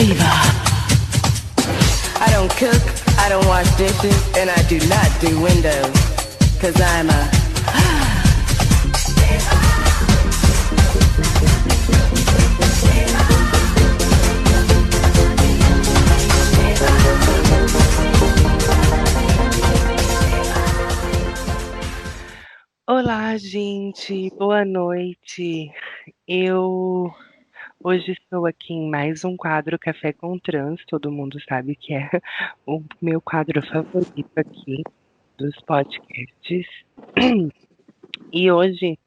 I don't cook, I don't wash dishes, and I do not do windows, 'cause I'm a Olá, gente, boa noite. Eu hoje estou aqui em mais um quadro Café com Trans, todo mundo sabe que é o meu quadro favorito aqui dos podcasts. E hoje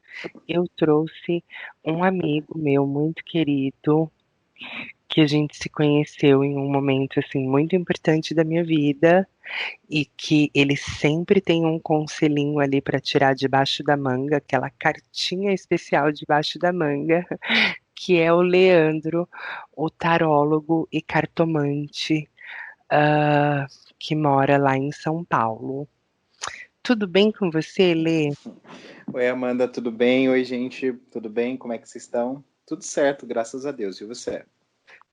eu trouxe um amigo meu muito querido, que a gente se conheceu em um momento assim muito importante da minha vida e que ele sempre tem um conselhinho ali para tirar debaixo da manga, aquela cartinha especial debaixo da manga, que é o Leandro, o tarólogo e cartomante, ah, que mora lá em São Paulo. Tudo bem com você, Lê? Oi, Amanda, tudo bem? Oi, gente, tudo bem? Como é que vocês estão? Tudo certo, graças a Deus. E você?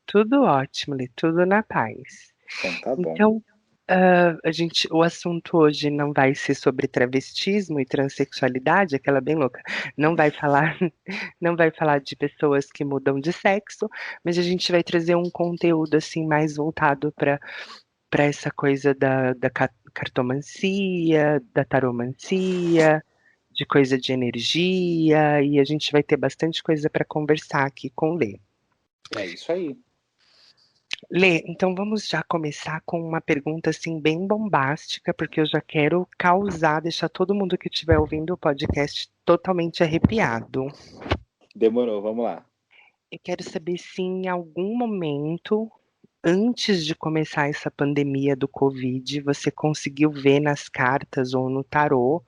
Tudo ótimo, Lê, tudo na paz. Então tá bom. Então, o assunto hoje não vai ser sobre travestismo e transexualidade, aquela bem louca. Não vai falar, não vai falar de pessoas que mudam de sexo, mas a gente vai trazer um conteúdo assim mais voltado para essa coisa da cartomancia, da taromancia, de coisa de energia, e a gente vai ter bastante coisa para conversar aqui com o Lê. É isso aí. Lê, então vamos já começar com uma pergunta assim bem bombástica, porque eu já quero causar, deixar todo mundo que estiver ouvindo o podcast totalmente arrepiado. Demorou, vamos lá. Eu quero saber se em algum momento, antes de começar essa pandemia do Covid, você conseguiu ver nas cartas ou no tarô,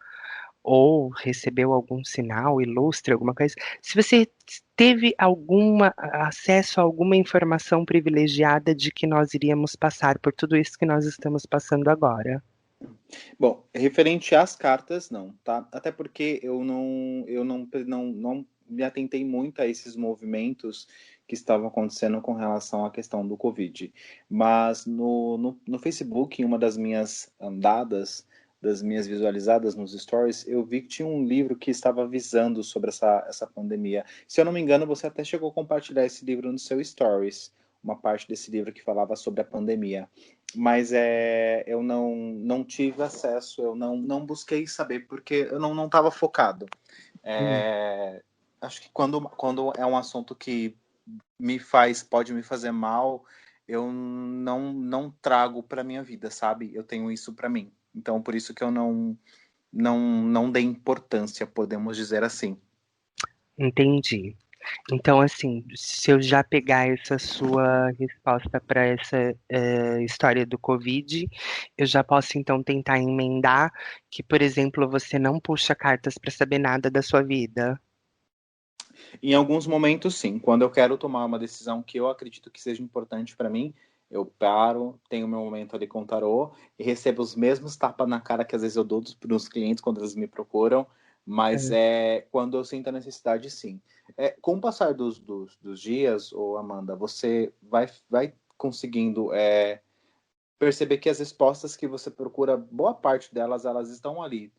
ou recebeu algum sinal, ilustre, alguma coisa, se você teve alguma acesso a alguma informação privilegiada de que nós iríamos passar por tudo isso que nós estamos passando agora. Bom, referente às cartas, não, tá? Até porque eu não me atentei muito a esses movimentos que estavam acontecendo com relação à questão do Covid. Mas no Facebook, em uma das minhas andadas, das minhas visualizadas nos stories, eu vi que tinha um livro que estava avisando sobre essa pandemia. Se eu não me engano, você até chegou a compartilhar esse livro no seu stories, uma parte desse livro que falava sobre a pandemia. Mas eu não tive acesso, eu não busquei saber, porque eu não estava focado. Hum, Acho que quando é um assunto que pode me fazer mal, eu não trago para minha vida, sabe? Eu tenho isso para mim. Então, por isso que eu não dei importância, podemos dizer assim. entendi. Então, assim, se eu já pegar essa sua resposta para essa história do Covid, eu já posso então tentar emendar que, por exemplo, você não puxa cartas para saber nada da sua vida. Em alguns momentos, sim. Quando eu quero tomar uma decisão que eu acredito que seja importante para mim, eu paro, tenho meu momento ali com o tarô e recebo os mesmos tapas na cara que às vezes eu dou para os clientes quando eles me procuram, mas quando eu sinto a necessidade, sim. Com o passar dos dias, ô Amanda, você vai conseguindo perceber que as respostas que você procura, boa parte delas, elas estão ali,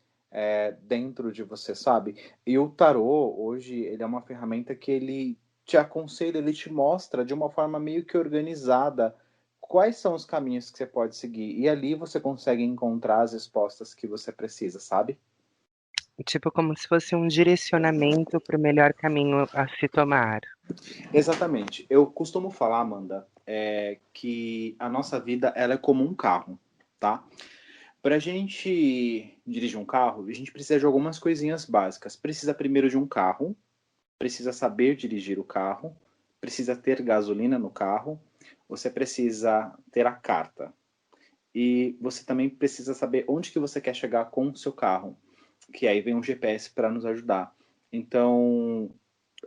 dentro de você, sabe? E o tarô, hoje, ele é uma ferramenta que ele te aconselha, ele te mostra de uma forma meio que organizada quais são os caminhos que você pode seguir. E ali você consegue encontrar as respostas que você precisa, sabe? Tipo, como se fosse um direcionamento para o melhor caminho a se tomar. Exatamente. Eu costumo falar, Amanda, que a nossa vida ela é como um carro, tá? Para a gente dirigir um carro, a gente precisa de algumas coisinhas básicas. Precisa primeiro de um carro, precisa saber dirigir o carro, precisa ter gasolina no carro, você precisa ter a carta. E você também precisa saber onde que você quer chegar com o seu carro, que aí vem um GPS para nos ajudar. Então,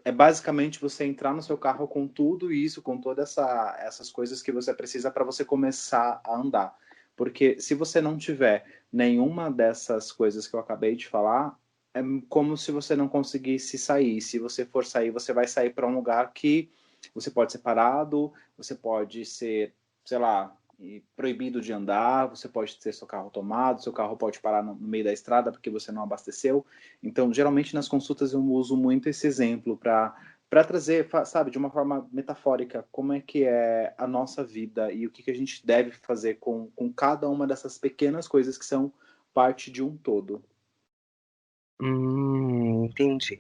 é basicamente você entrar no seu carro com tudo isso, com todas essas coisas que você precisa para você começar a andar. Porque se você não tiver nenhuma dessas coisas que eu acabei de falar, é como se você não conseguisse sair. Se você for sair, você vai sair para um lugar que Você pode ser parado, você pode ser, sei lá, proibido de andar, você pode ter seu carro tomado, seu carro pode parar no meio da estrada porque você não abasteceu. Então, geralmente nas consultas eu uso muito esse exemplo para trazer, sabe, de uma forma metafórica, como é que é a nossa vida e o que a gente deve fazer com cada uma dessas pequenas coisas que são parte de um todo. Entendi.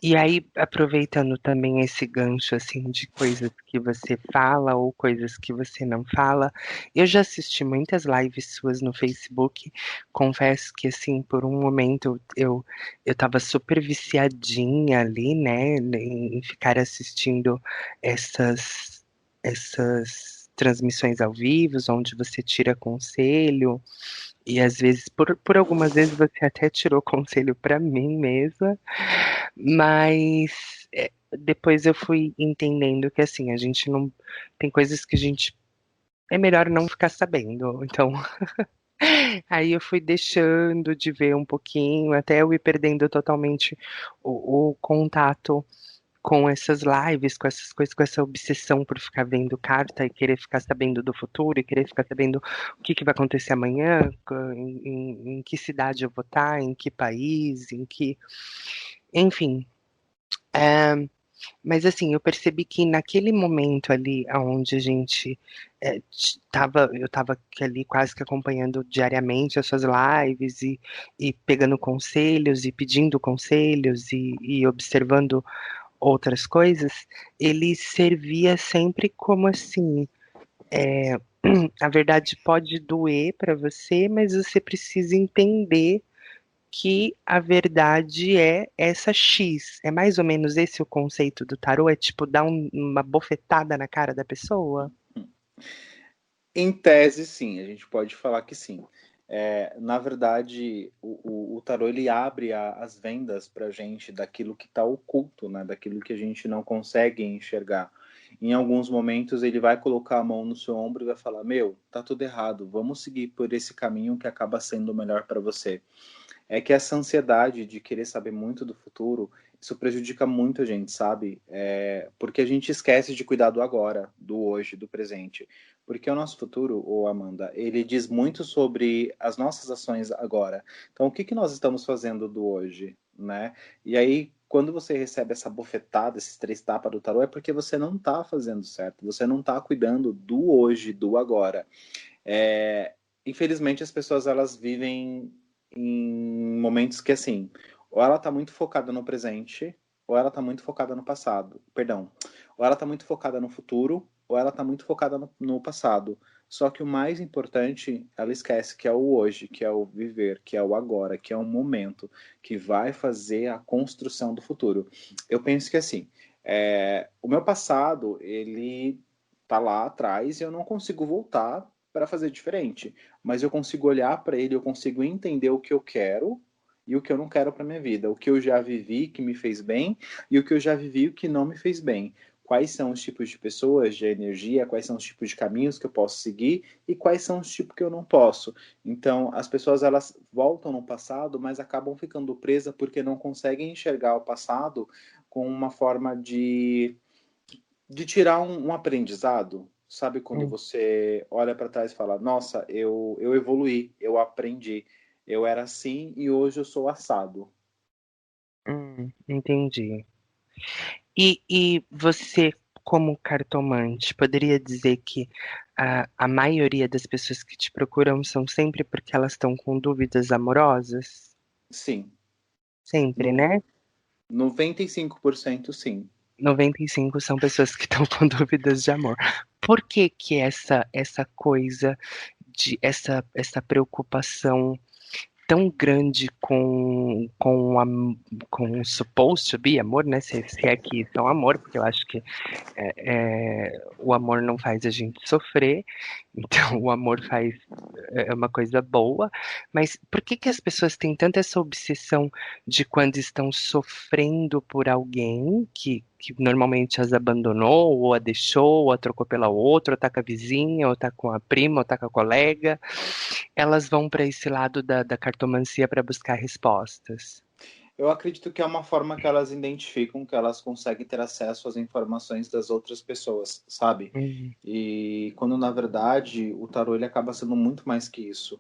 E aí, aproveitando também esse gancho, assim, de coisas que você fala ou coisas que você não fala, eu já assisti muitas lives suas no Facebook. Confesso que, assim, por um momento eu tava super viciadinha ali, né, em ficar assistindo essas transmissões ao vivo, onde você tira conselho. E às vezes, por algumas vezes, você até tirou conselho para mim mesma, mas depois eu fui entendendo que assim, a gente não. Tem coisas que a gente. É melhor não ficar sabendo. Então, aí eu fui deixando de ver um pouquinho, até eu ir perdendo totalmente o contato com essas lives, com essas coisas, com essa obsessão por ficar vendo carta e querer ficar sabendo do futuro e querer ficar sabendo o que vai acontecer amanhã, em que cidade eu vou estar, em que país, em que. Enfim. É, mas assim, eu percebi que naquele momento ali onde a gente eu estava ali quase que acompanhando diariamente as suas lives e pegando conselhos e pedindo conselhos e observando outras coisas, ele servia sempre como assim, a verdade pode doer para você, mas você precisa entender que a verdade é essa X. É mais ou menos esse o conceito do tarô? É tipo dar uma bofetada na cara da pessoa? Em tese, sim, a gente pode falar que sim. Na verdade, o tarô ele abre as vendas para a gente daquilo que está oculto, né? Daquilo que a gente não consegue enxergar. Em alguns momentos, ele vai colocar a mão no seu ombro e vai falar: Meu, tá tudo errado, vamos seguir por esse caminho que acaba sendo o melhor para você. É que essa ansiedade de querer saber muito do futuro, isso prejudica muito a gente, sabe? Porque a gente esquece de cuidar do agora, do hoje, do presente. Porque o nosso futuro, ô Amanda, ele diz muito sobre as nossas ações agora. Então, o que nós estamos fazendo do hoje, né? E aí, quando você recebe essa bofetada, esses 3 tapas do tarô, é porque você não está fazendo certo, você não está cuidando do hoje, do agora. É, Infelizmente, as pessoas elas vivem em momentos que, assim, ou ela tá muito focada no presente, ou ela tá muito focada no passado. Perdão. Ou ela tá muito focada no futuro, ou ela tá muito focada no passado. Só que o mais importante, ela esquece que é o hoje, que é o viver, que é o agora, que é o momento, que vai fazer a construção do futuro. Eu penso que, assim, o meu passado, ele tá lá atrás e eu não consigo voltar para fazer diferente, mas eu consigo olhar para ele, eu consigo entender o que eu quero e o que eu não quero para minha vida, o que eu já vivi que me fez bem e o que eu já vivi o que não me fez bem. Quais são os tipos de pessoas, de energia, quais são os tipos de caminhos que eu posso seguir e quais são os tipos que eu não posso. Então, as pessoas elas voltam no passado, mas acabam ficando presas porque não conseguem enxergar o passado com uma forma de tirar um aprendizado, sabe? Quando Hum, você olha para trás e fala: Nossa, eu evoluí, eu aprendi, eu era assim e hoje eu sou assado. entendi. E você, como cartomante, poderia dizer que a maioria das pessoas que te procuram são sempre porque elas estão com dúvidas amorosas? Sim, Sempre, no, né? 95% sim. 95 são pessoas que estão com dúvidas de amor. Por que que essa coisa de essa preocupação tão grande com o supposed to be amor, né? Se é que isso é um amor, porque eu acho que o amor não faz a gente sofrer, então o amor faz é uma coisa boa, mas por que que as pessoas têm tanta essa obsessão de quando estão sofrendo por alguém que normalmente as abandonou, ou a deixou, ou a trocou pela outra, ou tá com a vizinha, ou tá com a prima, ou tá com a colega, elas vão para esse lado da cartomancia para buscar respostas? Eu acredito que é uma forma que elas identificam, que elas conseguem ter acesso às informações das outras pessoas, sabe? Uhum. E quando na verdade o tarô ele acaba sendo muito mais que isso.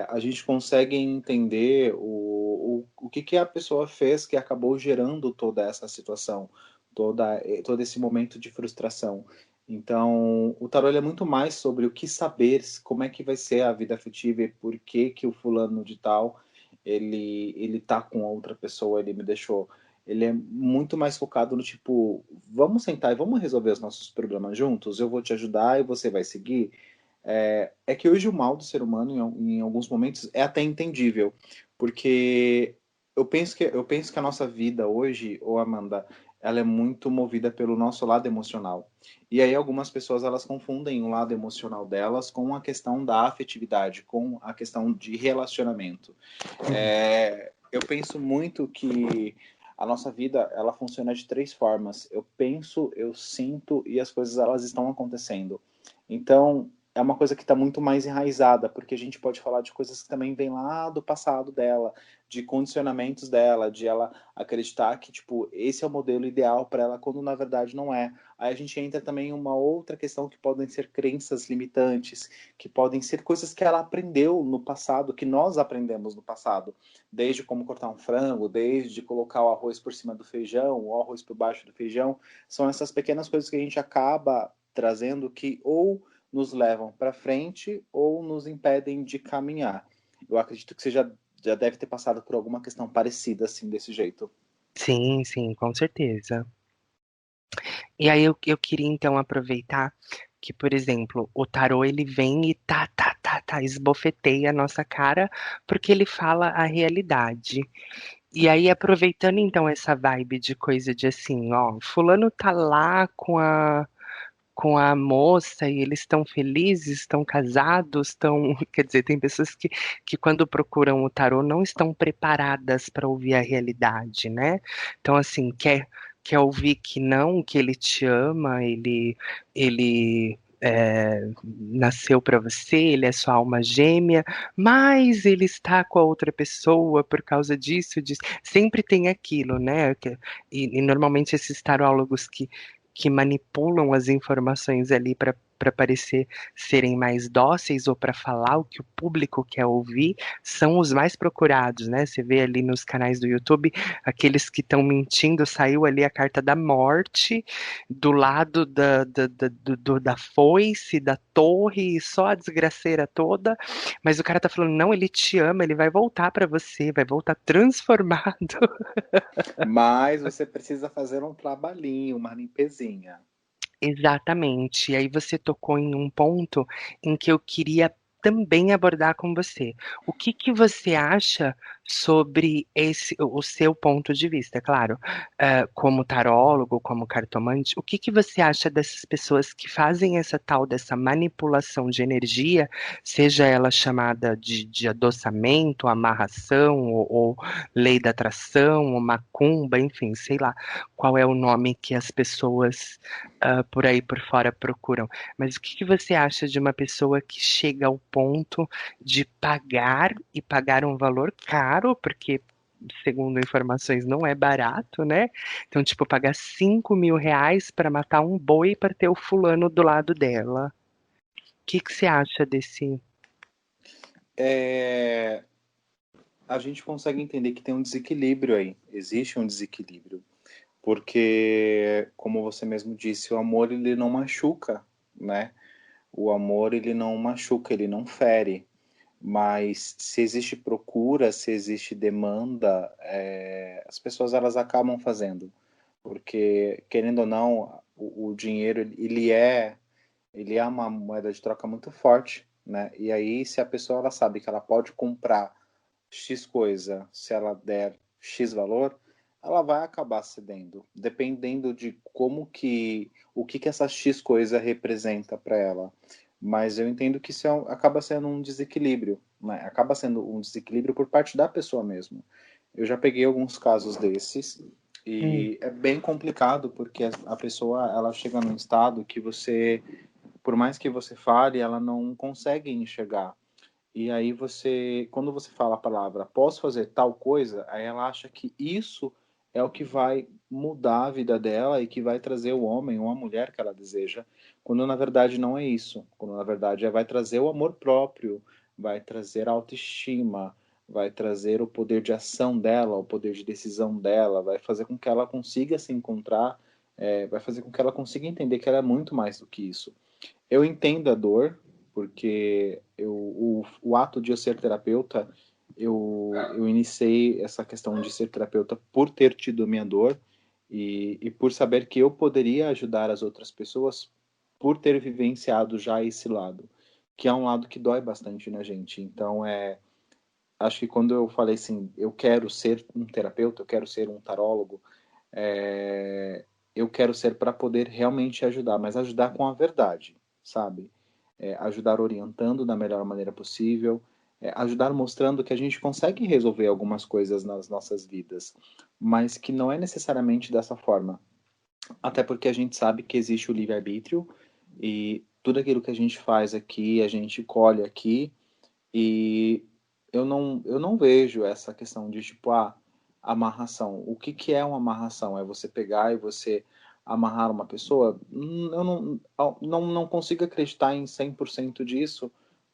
A gente consegue entender o que a pessoa fez que acabou gerando toda essa situação, todo esse momento de frustração. Então, o tarô ele é muito mais sobre o que saber, como é que vai ser a vida afetiva e por que que o fulano de tal ele tá com outra pessoa, ele me deixou. Ele é muito mais focado no tipo, vamos sentar e vamos resolver os nossos problemas juntos, eu vou te ajudar e você vai seguir. É que hoje o mal do ser humano, em alguns momentos, é até entendível, porque eu penso que a nossa vida hoje, ô Amanda, ela é muito movida pelo nosso lado emocional. E aí algumas pessoas elas confundem o lado emocional delas com a questão da afetividade, com a questão de relacionamento. Uhum. Eu penso muito que a nossa vida ela funciona de três formas. Eu penso, eu sinto e as coisas elas estão acontecendo. Então é uma coisa que está muito mais enraizada, porque a gente pode falar de coisas que também vêm lá do passado dela, de condicionamentos dela, de ela acreditar que tipo esse é o modelo ideal para ela, quando na verdade não é. Aí a gente entra também em uma outra questão que podem ser crenças limitantes, que podem ser coisas que ela aprendeu no passado, que nós aprendemos no passado, desde como cortar um frango, desde colocar o arroz por cima do feijão, o arroz por baixo do feijão, são essas pequenas coisas que a gente acaba trazendo que ou nos levam para frente ou nos impedem de caminhar. Eu acredito que você já deve ter passado por alguma questão parecida assim, desse jeito. Sim, sim, com certeza. E aí eu queria então aproveitar que, por exemplo, o tarô ele vem e esbofeteia a nossa cara porque ele fala a realidade. E aí, aproveitando então essa vibe de coisa de assim, ó, fulano tá lá com a moça e eles estão felizes, estão casados, estão. Quer dizer, tem pessoas que quando procuram o tarô não estão preparadas para ouvir a realidade, né? Então, assim, quer ouvir que não, que ele te ama, ele nasceu para você, ele é sua alma gêmea, mas ele está com a outra pessoa por causa disso, disso. Sempre tem aquilo, né? E normalmente esses tarólogos que manipulam as informações ali para parecer serem mais dóceis ou para falar o que o público quer ouvir, são os mais procurados, né? Você vê ali nos canais do YouTube, aqueles que estão mentindo, saiu ali a carta da morte, do lado da foice, da torre, só a desgraceira toda, mas o cara tá falando, não, ele te ama, ele vai voltar para você, vai voltar transformado. Mas você precisa fazer um trabalhinho, uma limpezinha. Exatamente. E aí você tocou em um ponto em que eu queria também abordar com você. O que que você acha sobre o seu ponto de vista, claro, como tarólogo, como cartomante, o que que você acha dessas pessoas que fazem essa tal dessa manipulação de energia, seja ela chamada de adoçamento, amarração, ou lei da atração, ou macumba, enfim, sei lá qual é o nome que as pessoas por aí por fora procuram. Mas o que que você acha de uma pessoa que chega ao ponto de pagar e pagar um valor caro, porque segundo informações não é barato, né? Então, tipo, pagar R$ 5.000 para matar um boi para ter o fulano do lado dela. O que que você acha desse? É, a gente consegue entender que tem um desequilíbrio aí. Existe um desequilíbrio. Porque, como você mesmo disse, o amor ele não machuca, né? O amor ele não machuca, ele não fere. Mas se existe procura, se existe demanda, as pessoas elas acabam fazendo. Porque, querendo ou não, o dinheiro ele é uma moeda de troca muito forte, né? E aí, se a pessoa ela sabe que ela pode comprar X coisa, se ela der X valor, ela vai acabar cedendo, dependendo de o que essa X coisa representa para ela. Mas eu entendo que isso acaba sendo um desequilíbrio, né? Acaba sendo um desequilíbrio por parte da pessoa mesmo. Eu já peguei alguns casos desses Hum, e é bem complicado porque a pessoa ela chega num estado que você, por mais que você fale, ela não consegue enxergar. E aí quando você fala a palavra posso fazer tal coisa, aí ela acha que isso é o que vai mudar a vida dela e que vai trazer o homem ou a mulher que ela deseja, quando na verdade não é isso. Quando na verdade vai trazer o amor próprio, vai trazer a autoestima, vai trazer o poder de ação dela, o poder de decisão dela, vai fazer com que ela consiga se encontrar, vai fazer com que ela consiga entender que ela é muito mais do que isso. Eu entendo a dor, porque o ato de eu ser terapeuta, eu iniciei essa questão de ser terapeuta por ter tido minha dor e por saber que eu poderia ajudar as outras pessoas por ter vivenciado já esse lado, que é um lado que dói bastante na gente. Então, acho que quando eu falei assim, eu quero ser um terapeuta, eu quero ser um tarólogo, é, eu quero ser para poder realmente ajudar, mas ajudar com a verdade, sabe? Ajudar orientando da melhor maneira possível, ajudar mostrando que a gente consegue resolver algumas coisas nas nossas vidas, mas que não é necessariamente dessa forma. Até porque a gente sabe que existe o livre-arbítrio e tudo aquilo que a gente faz aqui, a gente colhe aqui, e eu não vejo essa questão de tipo, amarração. O que que é uma amarração? É você pegar e você amarrar uma pessoa? Eu não consigo acreditar em 100% disso,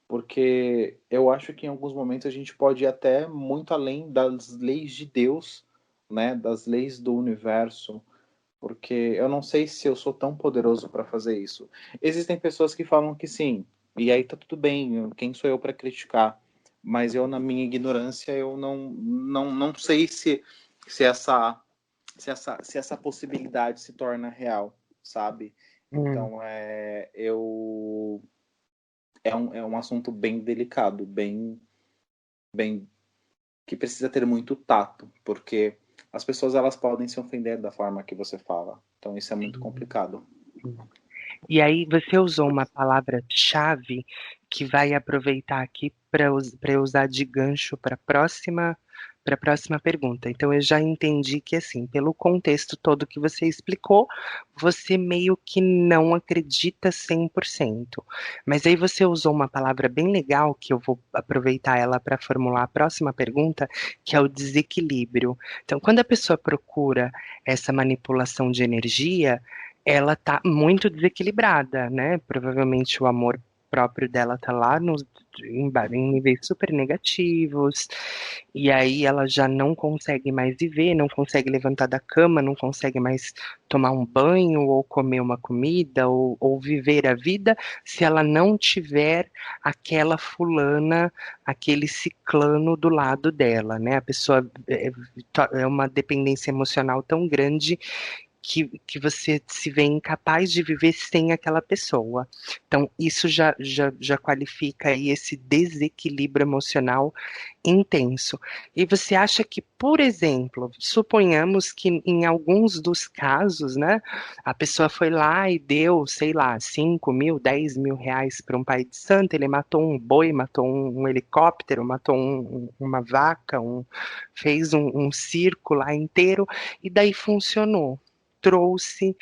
porque eu acho que em alguns momentos a gente pode ir até muito além das leis de Deus, né, das leis do universo, porque eu não sei se eu sou tão poderoso para fazer isso. Existem pessoas que falam que sim, e aí tá tudo bem, quem sou eu para criticar? Mas eu, na minha ignorância, eu não sei se essa possibilidade se torna real, sabe? Hum. Então, é um assunto bem delicado, bem que precisa ter muito tato, porque as pessoas elas podem se ofender da forma que você fala. Então isso é muito Sim. complicado. E aí você usou uma palavra-chave que vai aproveitar aqui para eu usar de gancho para a próxima pergunta. Então eu já entendi que assim, pelo contexto todo que você explicou, você meio que não acredita 100%. Mas aí você usou uma palavra bem legal que eu vou aproveitar ela para formular a próxima pergunta, que é o desequilíbrio. Então, quando a pessoa procura essa manipulação de energia, ela tá muito desequilibrada, né? Provavelmente o amor próprio dela tá lá em níveis super negativos, e aí ela já não consegue mais viver, não consegue levantar da cama, não consegue mais tomar um banho, ou comer uma comida, ou viver a vida, se ela não tiver aquela fulana, aquele ciclano do lado dela, né? A pessoa é uma dependência emocional tão grande que você se vê incapaz de viver sem aquela pessoa. Então, isso já qualifica aí esse desequilíbrio emocional intenso. E você acha que, por exemplo, suponhamos que em alguns dos casos, né, a pessoa foi lá e deu, sei lá, 5.000, 10.000 reais para um pai de santo, ele matou um boi, matou um helicóptero, matou uma vaca, fez um circo lá inteiro, e daí funcionou, trouxe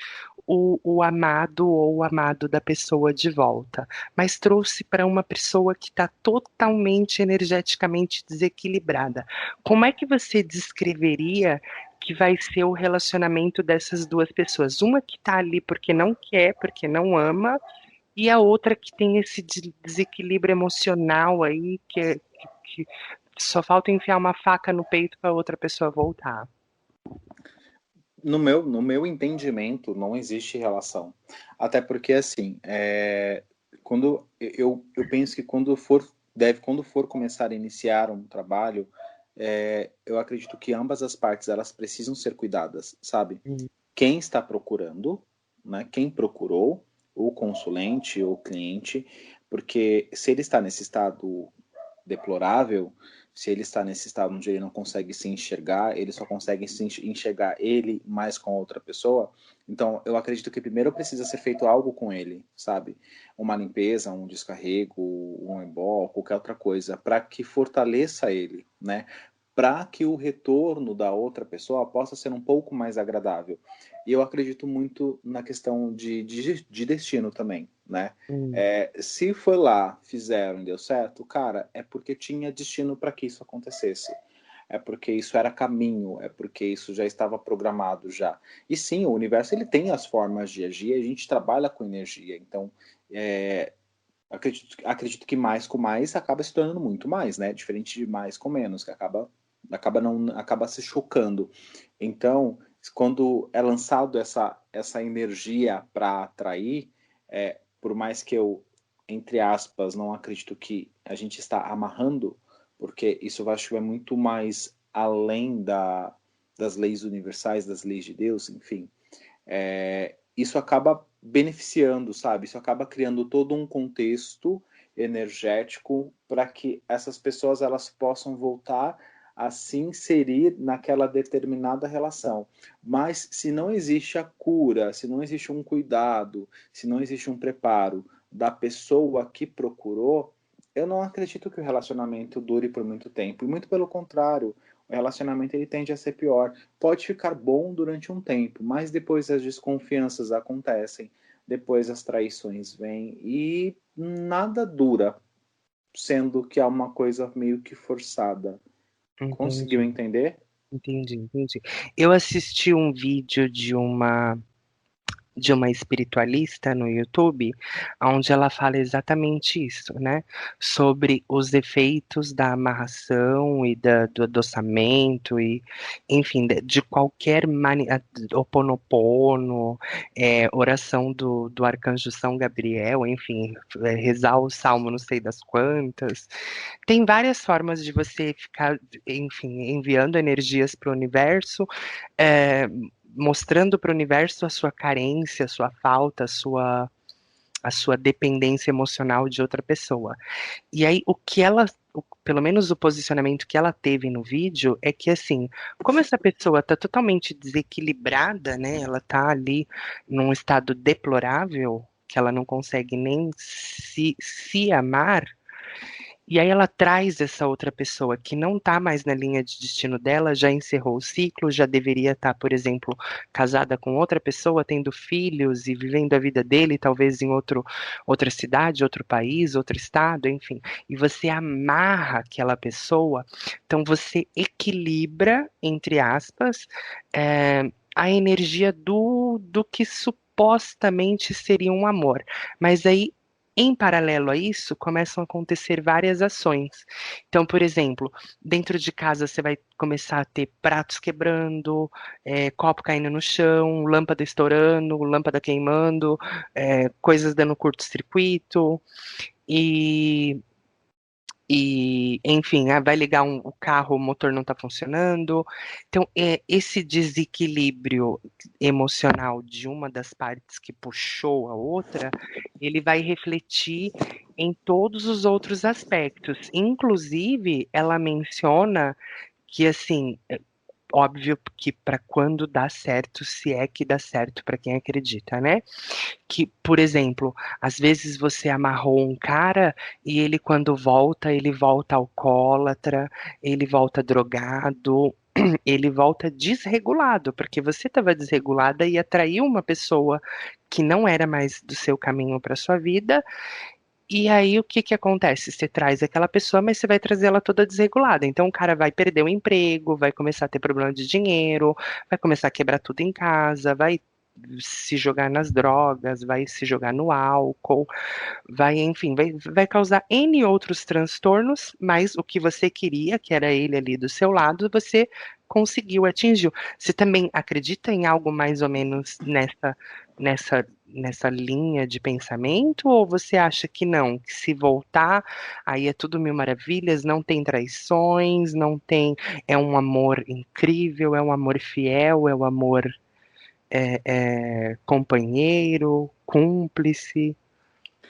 o amado ou o amado da pessoa de volta, mas trouxe para uma pessoa que está totalmente energeticamente desequilibrada. Como é que você descreveria que vai ser o relacionamento dessas duas pessoas? Uma que está ali porque não quer, porque não ama, e a outra que tem esse desequilíbrio emocional aí, que só falta enfiar uma faca no peito para outra pessoa voltar. No meu entendimento, não existe relação. Até porque, assim, quando eu penso que quando for começar a iniciar um trabalho, eu acredito que ambas as partes elas precisam ser cuidadas, sabe? Hum. Quem está procurando, né? Quem procurou, o consulente ou o cliente, porque se ele está nesse estado deplorável, se ele está nesse estado onde ele não consegue se enxergar, ele só consegue se enxergar ele mais com outra pessoa, então eu acredito que primeiro precisa ser feito algo com ele, sabe? Uma limpeza, um descarrego, um ebó, qualquer outra coisa, para que fortaleça ele, né? Para que o retorno da outra pessoa possa ser um pouco mais agradável. E eu acredito muito na questão de destino também, né? Se foi lá, fizeram e deu certo, cara, é porque tinha destino para que isso acontecesse. É porque isso era caminho, é porque isso já estava programado já. E sim, o universo ele tem as formas de agir, a gente trabalha com energia, então acredito que mais com mais acaba se tornando muito mais, né? Diferente de mais com menos, que acaba se chocando. Então, quando é lançado essa energia para atrair, por mais que eu, entre aspas, não acredito que a gente está amarrando, porque isso eu acho que vai muito mais além das leis universais, das leis de Deus, enfim. Isso acaba beneficiando, sabe? Isso acaba criando todo um contexto energético para que essas pessoas elas possam voltar a se inserir naquela determinada relação. Mas se não existe a cura, se não existe um cuidado, se não existe um preparo da pessoa que procurou, eu não acredito que o relacionamento dure por muito tempo. E muito pelo contrário, o relacionamento ele tende a ser pior. Pode ficar bom durante um tempo, mas depois as desconfianças acontecem, depois as traições vêm e nada dura, sendo que é uma coisa meio que forçada. Conseguiu Entendi, entender? entendi. Eu assisti um vídeo de uma espiritualista no YouTube, onde ela fala exatamente isso, né? Sobre os efeitos da amarração e do adoçamento e, enfim, de qualquer Ho'oponopono, oração do Arcanjo São Gabriel, enfim, rezar o Salmo não sei das quantas. Tem várias formas de você ficar, enfim, enviando energias para o universo, é, mostrando para o universo a sua carência, a sua falta, a sua dependência emocional de outra pessoa. E aí, pelo menos o posicionamento que ela teve no vídeo é que, assim, como essa pessoa está totalmente desequilibrada, né? Ela está ali num estado deplorável, que ela não consegue nem se amar, e aí ela traz essa outra pessoa que não está mais na linha de destino dela, já encerrou o ciclo, já deveria estar, por exemplo, casada com outra pessoa, tendo filhos e vivendo a vida dele, talvez em outra cidade, outro país, outro estado, enfim. E você amarra aquela pessoa, então você equilibra, entre aspas, a energia do que supostamente seria um amor. Mas aí em paralelo a isso, começam a acontecer várias ações. Então, por exemplo, dentro de casa você vai começar a ter pratos quebrando, copo caindo no chão, lâmpada estourando, lâmpada queimando, coisas dando curto-circuito, e enfim, vai ligar o carro, o motor não está funcionando. Então, esse desequilíbrio emocional de uma das partes que puxou a outra, ele vai refletir em todos os outros aspectos. Inclusive, ela menciona que, assim, óbvio que para quando dá certo, se é que dá certo para quem acredita, né? Que, por exemplo, às vezes você amarrou um cara e ele, quando volta, ele volta alcoólatra, ele volta drogado, ele volta desregulado, porque você estava desregulada e atraiu uma pessoa que não era mais do seu caminho para sua vida. E aí o que que acontece? Você traz aquela pessoa, mas você vai trazer ela toda desregulada. Então o cara vai perder o emprego, vai começar a ter problema de dinheiro, vai começar a quebrar tudo em casa, vai se jogar nas drogas, vai se jogar no álcool, vai, enfim, vai causar N outros transtornos, mas o que você queria, que era ele ali do seu lado, você conseguiu, atingiu. Você também acredita em algo mais ou menos nessa linha de pensamento, ou você acha que não, que se voltar, aí é tudo mil maravilhas, não tem traições, não tem, é um amor incrível, é um amor fiel, é um amor companheiro, cúmplice,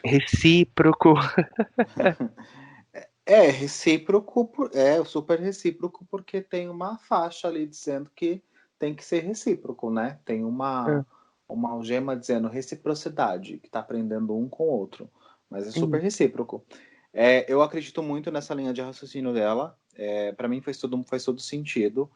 recíproco? É recíproco, é super recíproco, porque tem uma faixa ali dizendo que tem que ser recíproco, né? Tem uma algema dizendo reciprocidade, que está aprendendo um com o outro, mas é super Hum, recíproco. Eu acredito muito nessa linha de raciocínio dela, para mim faz todo sentido.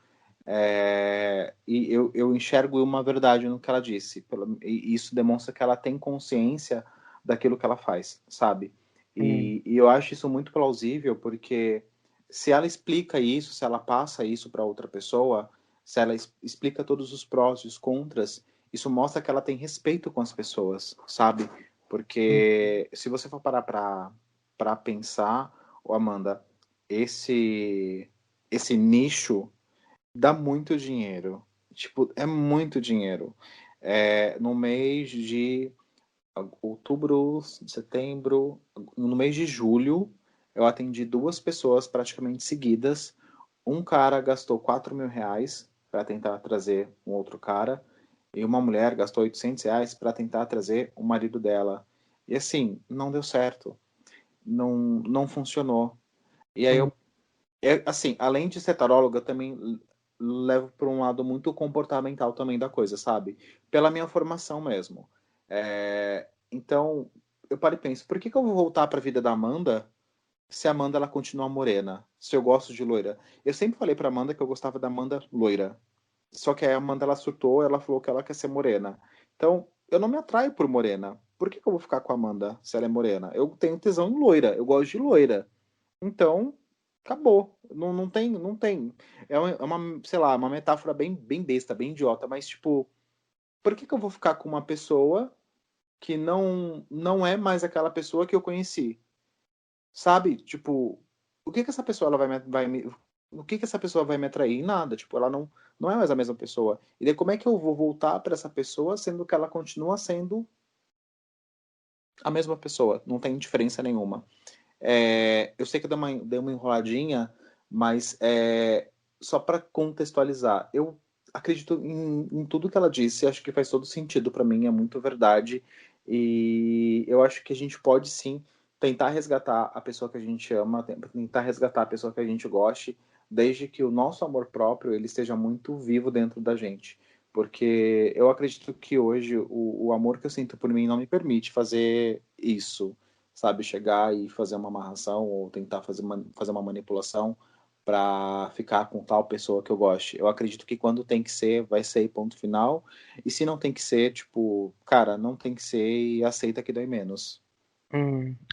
E eu enxergo uma verdade no que ela disse. E isso demonstra que ela tem consciência daquilo que ela faz, sabe? Hum, E eu acho isso muito plausível, porque se ela explica isso, se ela passa isso para outra pessoa, se ela explica todos os prós e os contras, isso mostra que ela tem respeito com as pessoas, sabe? hum, Porque se você for parar para pensar, ô Amanda, esse esse nicho dá muito dinheiro. Tipo, é muito dinheiro. No mês de outubro, setembro, no mês de julho, eu atendi duas pessoas praticamente seguidas. Um cara gastou R$ 4.000 para tentar trazer um outro cara, e uma mulher gastou R$ 800 para tentar trazer o marido dela. E assim, não deu certo. Não, não funcionou. E aí hum, eu assim, além de ser taróloga, eu também levo para um lado muito comportamental também da coisa, sabe? Pela minha formação mesmo. Então, eu paro e penso, por que que eu vou voltar para a vida da Amanda se a Amanda ela continua morena? Se eu gosto de loira? Eu sempre falei para Amanda que eu gostava da Amanda loira. Só que a Amanda ela surtou, ela falou que ela quer ser morena. Então, eu não me atraio por morena. Por que que eu vou ficar com a Amanda se ela é morena? Eu tenho tesão em loira, eu gosto de loira. Então, acabou. Não, não tem, não tem. Sei lá, uma metáfora bem besta, bem idiota, mas tipo, por que que eu vou ficar com uma pessoa que não é mais aquela pessoa que eu conheci? Sabe? Tipo, o que que essa pessoa ela o que que essa pessoa vai me atrair? Nada, tipo, ela não é mais a mesma pessoa. E daí como é que eu vou voltar para essa pessoa sendo que ela continua sendo a mesma pessoa? Não tem diferença nenhuma. Eu sei que eu dei uma enroladinha, mas só para contextualizar, eu acredito em tudo que ela disse, acho que faz todo sentido para mim, é muito verdade, e eu acho que a gente pode sim tentar resgatar a pessoa que a gente ama, tentar resgatar a pessoa que a gente goste, desde que o nosso amor próprio ele esteja muito vivo dentro da gente. Porque eu acredito que hoje o amor que eu sinto por mim não me permite fazer isso, sabe, chegar e fazer uma amarração ou tentar fazer uma manipulação para ficar com tal pessoa que eu goste. Eu acredito que quando tem que ser, vai ser ponto final. E se não tem que ser, tipo, cara, não tem que ser e aceita que dói menos.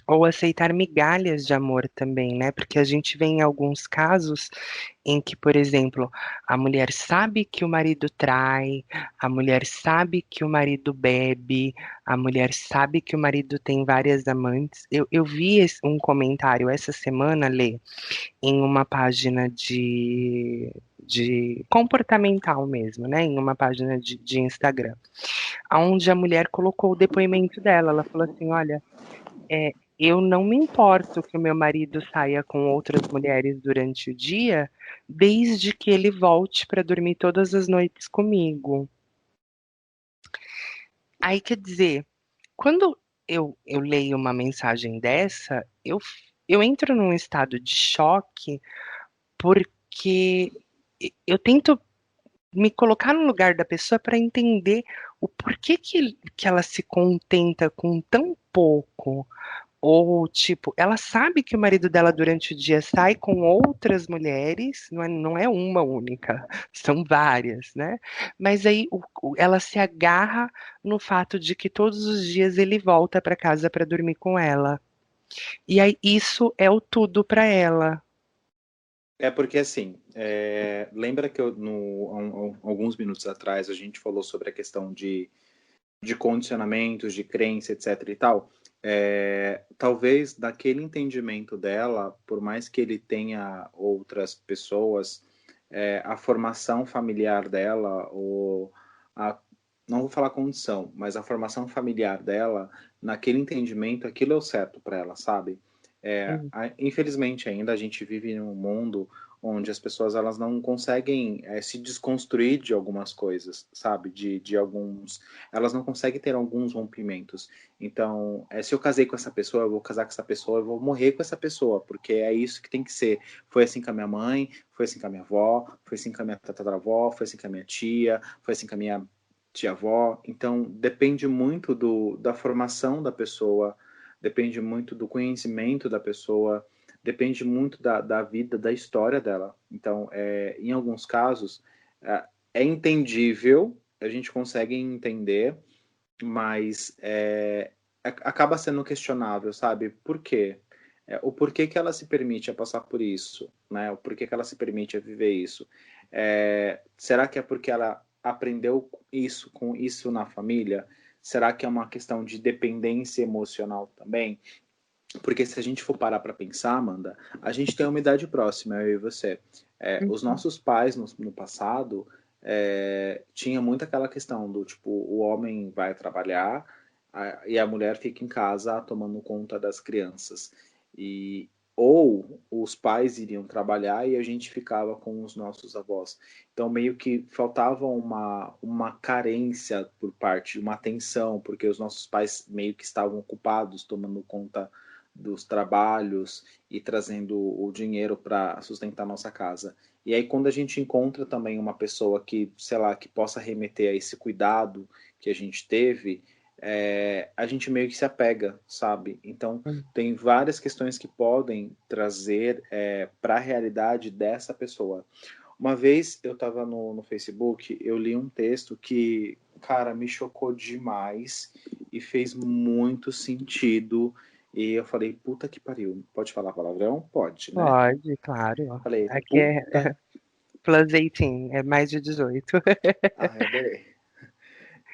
Ou aceitar migalhas de amor também, né? Porque a gente vê em alguns casos em que, por exemplo, a mulher sabe que o marido trai, a mulher sabe que o marido bebe, a mulher sabe que o marido tem várias amantes. Eu vi um comentário essa semana, Lê, em uma página de comportamental mesmo, né? Em uma página de Instagram, onde a mulher colocou o depoimento dela. Ela falou assim: olha. Eu não me importo que o meu marido saia com outras mulheres durante o dia, desde que ele volte para dormir todas as noites comigo. Aí quer dizer, quando eu leio uma mensagem dessa, eu entro num estado de choque, porque eu tento me colocar no lugar da pessoa para entender o porquê que ela se contenta com tão pouco. Ou, tipo, ela sabe que o marido dela durante o dia sai com outras mulheres, não é uma única, são várias, né? Mas aí ela se agarra no fato de que todos os dias ele volta para casa para dormir com ela. E aí isso é o tudo para ela. É porque assim, lembra que alguns minutos atrás a gente falou sobre a questão de condicionamentos, de crença, etc e tal, talvez daquele entendimento dela, por mais que ele tenha outras pessoas, a formação familiar dela, ou a, não vou falar condição, mas a formação familiar dela, naquele entendimento, aquilo é o certo para ela, sabe? Hum, Infelizmente ainda a gente vive num mundo onde as pessoas elas não conseguem se desconstruir de algumas coisas, sabe? De alguns, elas não conseguem ter alguns rompimentos. Então, se eu casei com essa pessoa, eu vou casar com essa pessoa, eu vou morrer com essa pessoa, porque é isso que tem que ser. Foi assim com a minha mãe, foi assim com a minha avó, foi assim com a minha tataravó, foi assim com a minha tia, foi assim com a minha tia-avó. Então, depende muito da formação da pessoa, depende muito do conhecimento da pessoa, depende muito da vida, da história dela. Então, em alguns casos, É entendível, a gente consegue entender, mas acaba sendo questionável, sabe? Por quê? O porquê que ela se permite a passar por isso, né? O porquê que ela se permite a viver isso. Será que é porque ela aprendeu isso com isso na família? Será que é uma questão de dependência emocional também? Porque se a gente for parar para pensar, Amanda, a gente tem uma idade próxima, eu e você. Os nossos pais no passado tinha muito aquela questão do tipo, o homem vai trabalhar e a mulher fica em casa tomando conta das crianças. E ou os pais iriam trabalhar e a gente ficava com os nossos avós. Então meio que faltava uma carência por parte, uma atenção, porque os nossos pais meio que estavam ocupados tomando conta dos trabalhos e trazendo o dinheiro para sustentar nossa casa. E aí quando a gente encontra também uma pessoa que, sei lá, que possa remeter a esse cuidado que a gente teve, a gente meio que se apega, sabe? Então tem várias questões que podem trazer para a realidade dessa pessoa. Uma vez eu estava no Facebook, eu li um texto que, cara, me chocou demais e fez muito sentido e eu falei, puta que pariu. Pode falar palavrão? Pode, né? Pode, claro. Falei, Aqui é puta. plus 18, é mais de 18. Ah, eu adorei.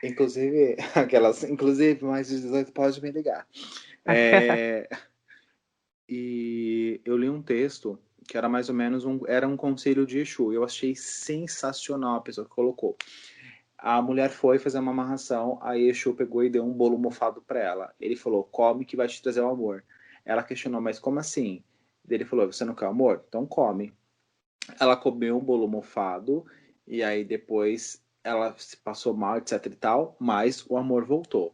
Inclusive, aquelas. Inclusive, mais de 18 pode me ligar. É, e eu li um texto que era mais ou menos era um conselho de Exu. Eu achei sensacional a pessoa que colocou. A mulher foi fazer uma amarração, aí Exu pegou e deu um bolo mofado para ela. Ele falou, come que vai te trazer o amor. Ela questionou, mas como assim? Ele falou, você não quer amor? Então come. Ela comeu um bolo mofado e aí depois ela se passou mal, etc e tal, mas o amor voltou.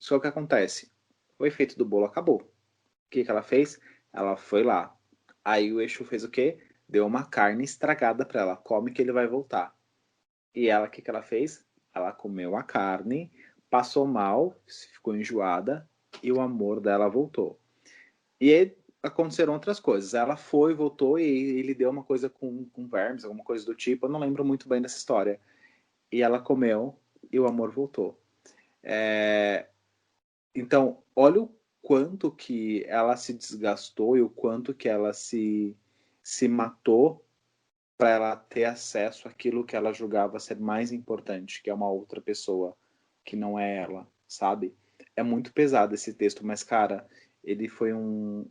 Só que acontece, o efeito do bolo acabou. O que que ela fez? Ela foi lá. Aí o Exu fez o quê? Deu uma carne estragada para ela. Come que ele vai voltar. E ela, o que que ela fez? Ela comeu a carne, passou mal, ficou enjoada e o amor dela voltou. E aí aconteceram outras coisas. Ela foi, voltou e ele deu uma coisa com vermes, alguma coisa do tipo. Eu não lembro muito bem dessa história. E ela comeu e o amor voltou. Então, olha o quanto que ela se desgastou e o quanto que ela se matou para ela ter acesso àquilo que ela julgava ser mais importante, que é uma outra pessoa que não é ela, sabe? É muito pesado esse texto, mas, cara, ele foi um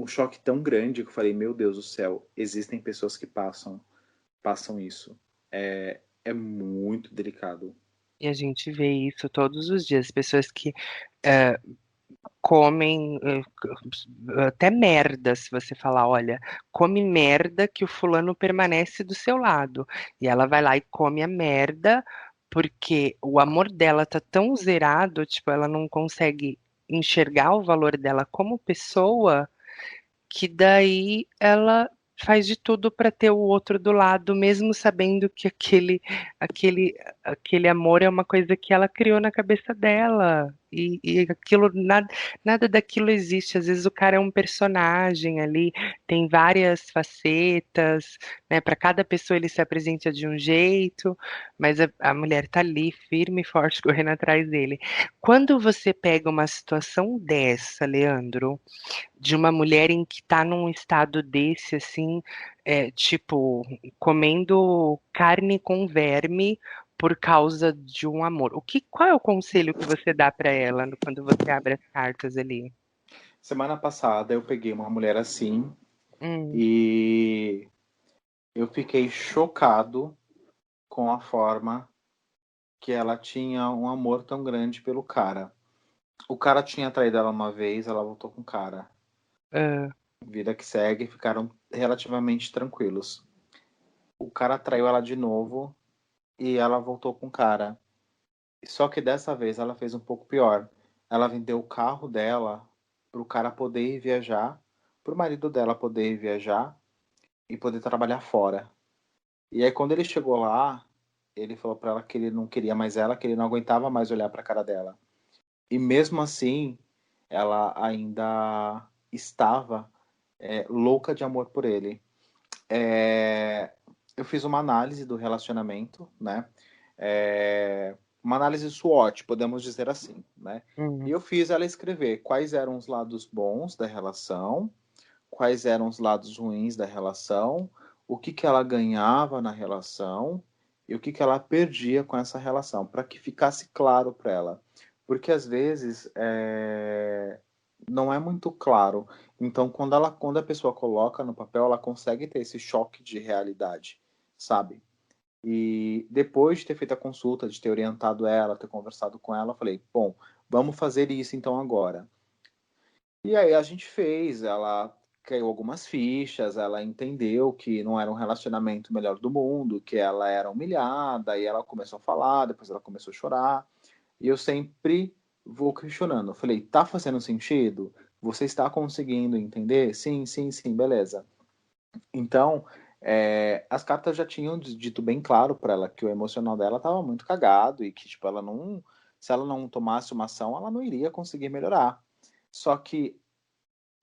choque tão grande que eu falei, meu Deus do céu, existem pessoas que passam isso. É muito delicado. E a gente vê isso todos os dias, pessoas que eh, comem até merda, se você falar, olha, come merda que o fulano permanece do seu lado. E ela vai lá e come a merda porque o amor dela tá tão zerado, tipo, ela não consegue enxergar o valor dela como pessoa, que daí ela faz de tudo para ter o outro do lado, mesmo sabendo que aquele, aquele amor é uma coisa que ela criou na cabeça dela. E aquilo, nada daquilo existe. Às vezes o cara é um personagem ali, tem várias facetas, né? Para cada pessoa ele se apresenta de um jeito, mas a mulher tá ali, firme e forte, correndo atrás dele. Quando você pega uma situação dessa, Leandro, de uma mulher em que tá num estado desse, assim, tipo, comendo carne com verme por causa de um amor. Qual é o conselho que você dá pra ela quando você abre as cartas ali? Semana passada eu peguei uma mulher assim Hum, e eu fiquei chocado com a forma que ela tinha um amor tão grande pelo cara. O cara tinha traído ela uma vez, ela voltou com o cara. ah, Vida que segue, ficaram relativamente tranquilos. O cara traiu ela de novo e ela voltou com o cara. Só que dessa vez ela fez um pouco pior. Ela vendeu o carro dela pro cara poder ir viajar, pro marido dela poder ir viajar e poder trabalhar fora. E aí quando ele chegou lá, ele falou pra ela que ele não queria mais ela, que ele não aguentava mais olhar pra cara dela. E mesmo assim, ela ainda estava louca de amor por ele. É, eu fiz uma análise do relacionamento, né? Uma análise SWOT, podemos dizer assim, né? E Uhum. eu fiz ela escrever quais eram os lados bons da relação, quais eram os lados ruins da relação, o que que ela ganhava na relação e o que que ela perdia com essa relação, para que ficasse claro para ela. Porque às vezes não é muito claro. Então, quando a pessoa coloca no papel, ela consegue ter esse choque de realidade, sabe? E depois de ter feito a consulta, de ter orientado ela, ter conversado com ela, eu falei, bom, vamos fazer isso então agora. E aí a gente fez, ela caiu algumas fichas, ela entendeu que não era um relacionamento melhor do mundo, que ela era humilhada, e ela começou a falar, depois ela começou a chorar. E eu sempre vou questionando. Eu falei, tá fazendo sentido? Você está conseguindo entender? Sim, sim, sim, beleza. Então, as cartas já tinham dito bem claro para ela que o emocional dela estava muito cagado e que, tipo, ela não, se ela não tomasse uma ação, ela não iria conseguir melhorar. Só que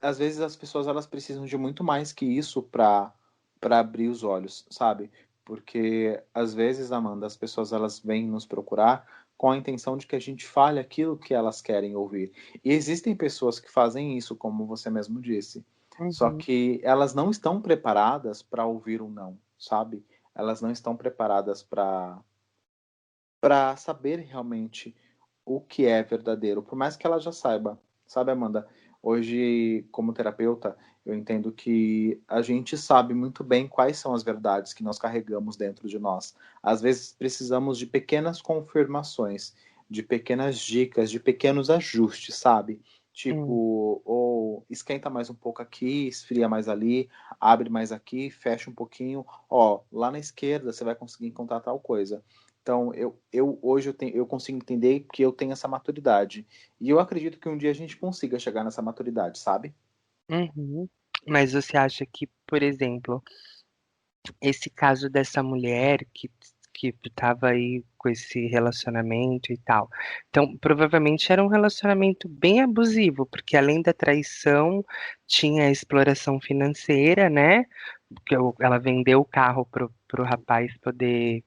às vezes as pessoas elas precisam de muito mais que isso para abrir os olhos, sabe? Porque às vezes, Amanda, as pessoas elas vêm nos procurar com a intenção de que a gente fale aquilo que elas querem ouvir. E existem pessoas que fazem isso, como você mesmo disse. Só Uhum. que elas não estão preparadas para ouvir um não, sabe? Elas não estão preparadas para saber realmente o que é verdadeiro, por mais que ela já saiba. Sabe, Amanda? Hoje, como terapeuta, eu entendo que a gente sabe muito bem quais são as verdades que nós carregamos dentro de nós. Às vezes precisamos de pequenas confirmações, de pequenas dicas, de pequenos ajustes, sabe? Uhum. Tipo, ou esquenta mais um pouco aqui, esfria mais ali, abre mais aqui, fecha um pouquinho. Ó, lá na esquerda você vai conseguir encontrar tal coisa. Então, eu hoje eu consigo entender que eu tenho essa maturidade. E eu acredito que um dia a gente consiga chegar nessa maturidade, sabe? Uhum. Mas você acha que, por exemplo, esse caso dessa mulher que estava aí com esse relacionamento e tal. Então, provavelmente era um relacionamento bem abusivo, porque além da traição, tinha a exploração financeira, né? Porque ela vendeu o carro pro rapaz poder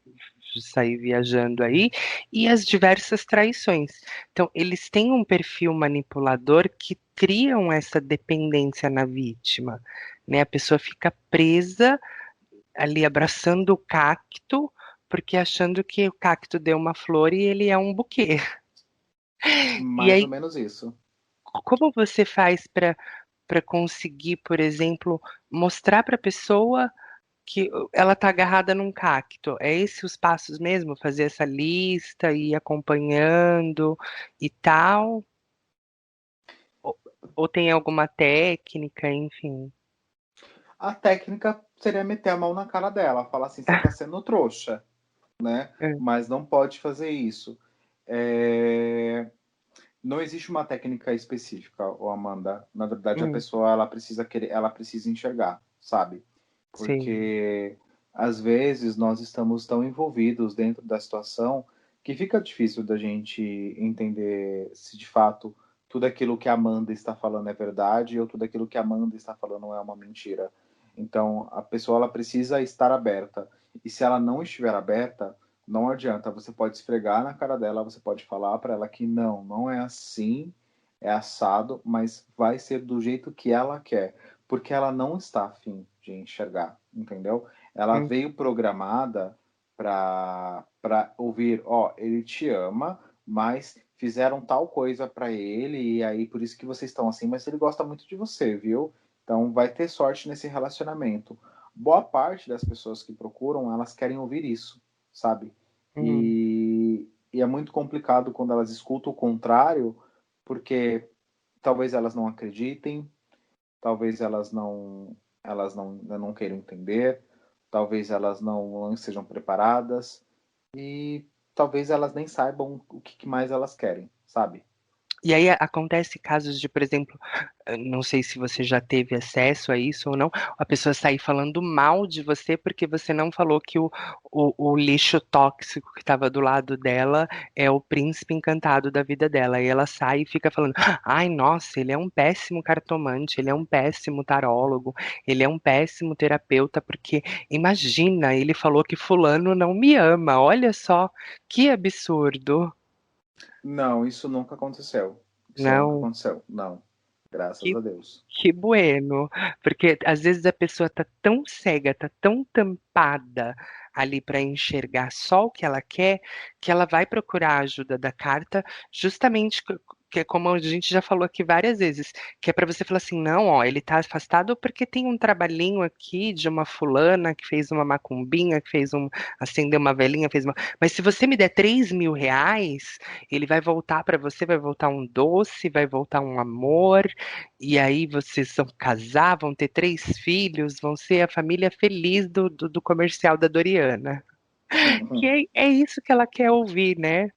sair viajando aí, e as diversas traições. Então, eles têm um perfil manipulador que criam essa dependência na vítima, né? A pessoa fica presa ali abraçando o cacto, porque achando que o cacto deu uma flor e ele é um buquê. E Mais ou aí, menos isso. como você faz para conseguir, por exemplo, mostrar para a pessoa que ela está agarrada num cacto? É esses os passos mesmo? Fazer essa lista e ir acompanhando e tal? Ou, ou tem alguma técnica, enfim? A técnica seria meter a mão na cara dela, falar assim, você tá sendo trouxa, né? É, Mas não pode fazer isso. É, não existe uma técnica específica, ô Amanda. Na verdade, a hum, pessoa ela precisa querer, ela precisa enxergar, sabe? sim. Porque às vezes nós estamos tão envolvidos dentro da situação que fica difícil da gente entender se de fato tudo aquilo que a Amanda está falando é verdade ou tudo aquilo que a Amanda está falando é uma mentira. Então, a pessoa ela precisa estar aberta. E se ela não estiver aberta, não adianta. Você pode esfregar na cara dela, você pode falar para ela que não, não é assim, é assado, mas vai ser do jeito que ela quer, porque ela não está afim de enxergar, entendeu? Ela Hum, veio programada para ouvir, ó, ele te ama, mas fizeram tal coisa para ele e aí por isso que vocês estão assim, mas ele gosta muito de você, viu? Então vai ter sorte nesse relacionamento. Boa parte das pessoas que procuram, elas querem ouvir isso, sabe? hum, E é muito complicado quando elas escutam o contrário, porque talvez elas não acreditem, talvez elas não queiram entender, talvez elas não sejam preparadas e talvez elas nem saibam o que mais elas querem, sabe? E aí acontece casos de, por exemplo, não sei se você já teve acesso a isso ou não, a pessoa sair falando mal de você porque você não falou que o lixo tóxico que estava do lado dela é o príncipe encantado da vida dela. E ela sai e fica falando: ai, nossa, ele é um péssimo cartomante, ele é um péssimo tarólogo, ele é um péssimo terapeuta, porque imagina, ele falou que fulano não me ama. Olha só, que absurdo. Não, isso nunca aconteceu. Isso nunca Não, aconteceu. Não. Graças que a Deus. Que bueno, porque às vezes a pessoa tá tão cega, tá tão tampada ali para enxergar só o que ela quer, que ela vai procurar a ajuda da carta, justamente que é como a gente já falou aqui várias vezes, que é para você falar assim, não, ó, ele tá afastado porque tem um trabalhinho aqui de uma fulana que fez uma macumbinha, que fez acendeu uma velhinha, fez uma. Mas se você me der R$ 3.000, ele vai voltar para você, vai voltar um doce, vai voltar um amor. E aí vocês vão casar, vão ter 3 filhos, vão ser a família feliz do comercial da Doriana. Que Uhum. é isso que ela quer ouvir, né?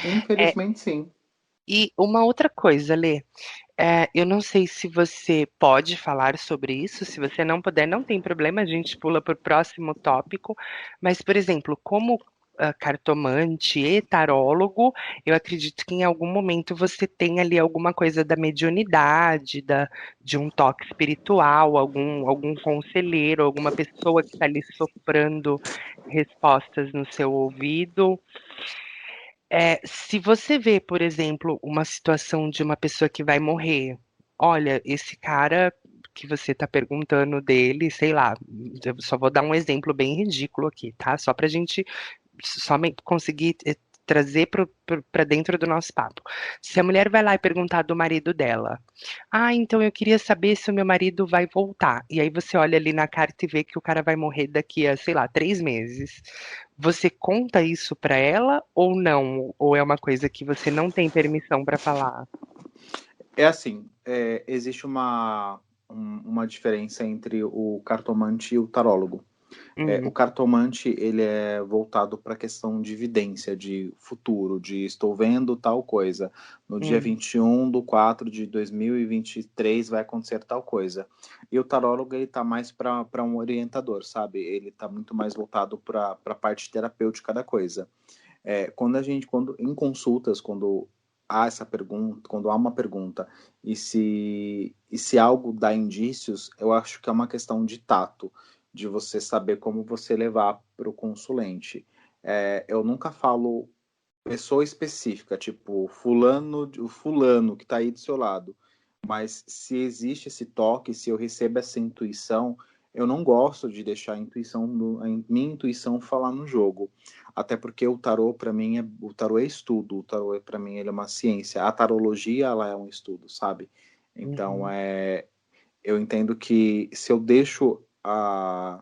É, Infelizmente, sim. e uma outra coisa, Lê, eu não sei se você pode falar sobre isso, se você não puder, não tem problema, a gente pula para o próximo tópico. Mas, por exemplo, como cartomante e tarólogo, eu acredito que em algum momento você tem ali alguma coisa da mediunidade, de um toque espiritual, algum conselheiro, alguma pessoa que está ali soprando respostas no seu ouvido. Se você vê, por exemplo, uma situação de uma pessoa que vai morrer, olha, esse cara que você está perguntando dele, sei lá, eu só vou dar um exemplo bem ridículo aqui, tá? Só para a gente conseguir trazer para dentro do nosso papo. Se a mulher vai lá e perguntar do marido dela, então eu queria saber se o meu marido vai voltar. E aí você olha ali na carta e vê que o cara vai morrer daqui a, sei lá, 3 meses. Você conta isso pra ela ou não? Ou é uma coisa que você não tem permissão pra falar? É assim, existe uma diferença entre o cartomante e o tarólogo. O Uhum, cartomante, ele é voltado para a questão de vidência, de futuro, de estou vendo tal coisa. No dia uhum, 21/4/2023 vai acontecer tal coisa. E o tarólogo, ele está mais para um orientador, sabe? Ele está muito mais voltado para a parte terapêutica da coisa. Quando em consultas, quando há essa pergunta, quando há uma pergunta, e se algo dá indícios, eu acho que é uma questão de tato, de você saber como você levar para o consulente. Eu nunca falo pessoa específica, tipo fulano, o fulano que está aí do seu lado. Mas se existe esse toque, se eu recebo essa intuição, eu não gosto de deixar a minha intuição falar no jogo. Até porque o tarô para mim o tarô é estudo, o tarô para mim ele é uma ciência. A tarologia ela é um estudo, sabe? Então uhum. eu entendo que se eu deixo a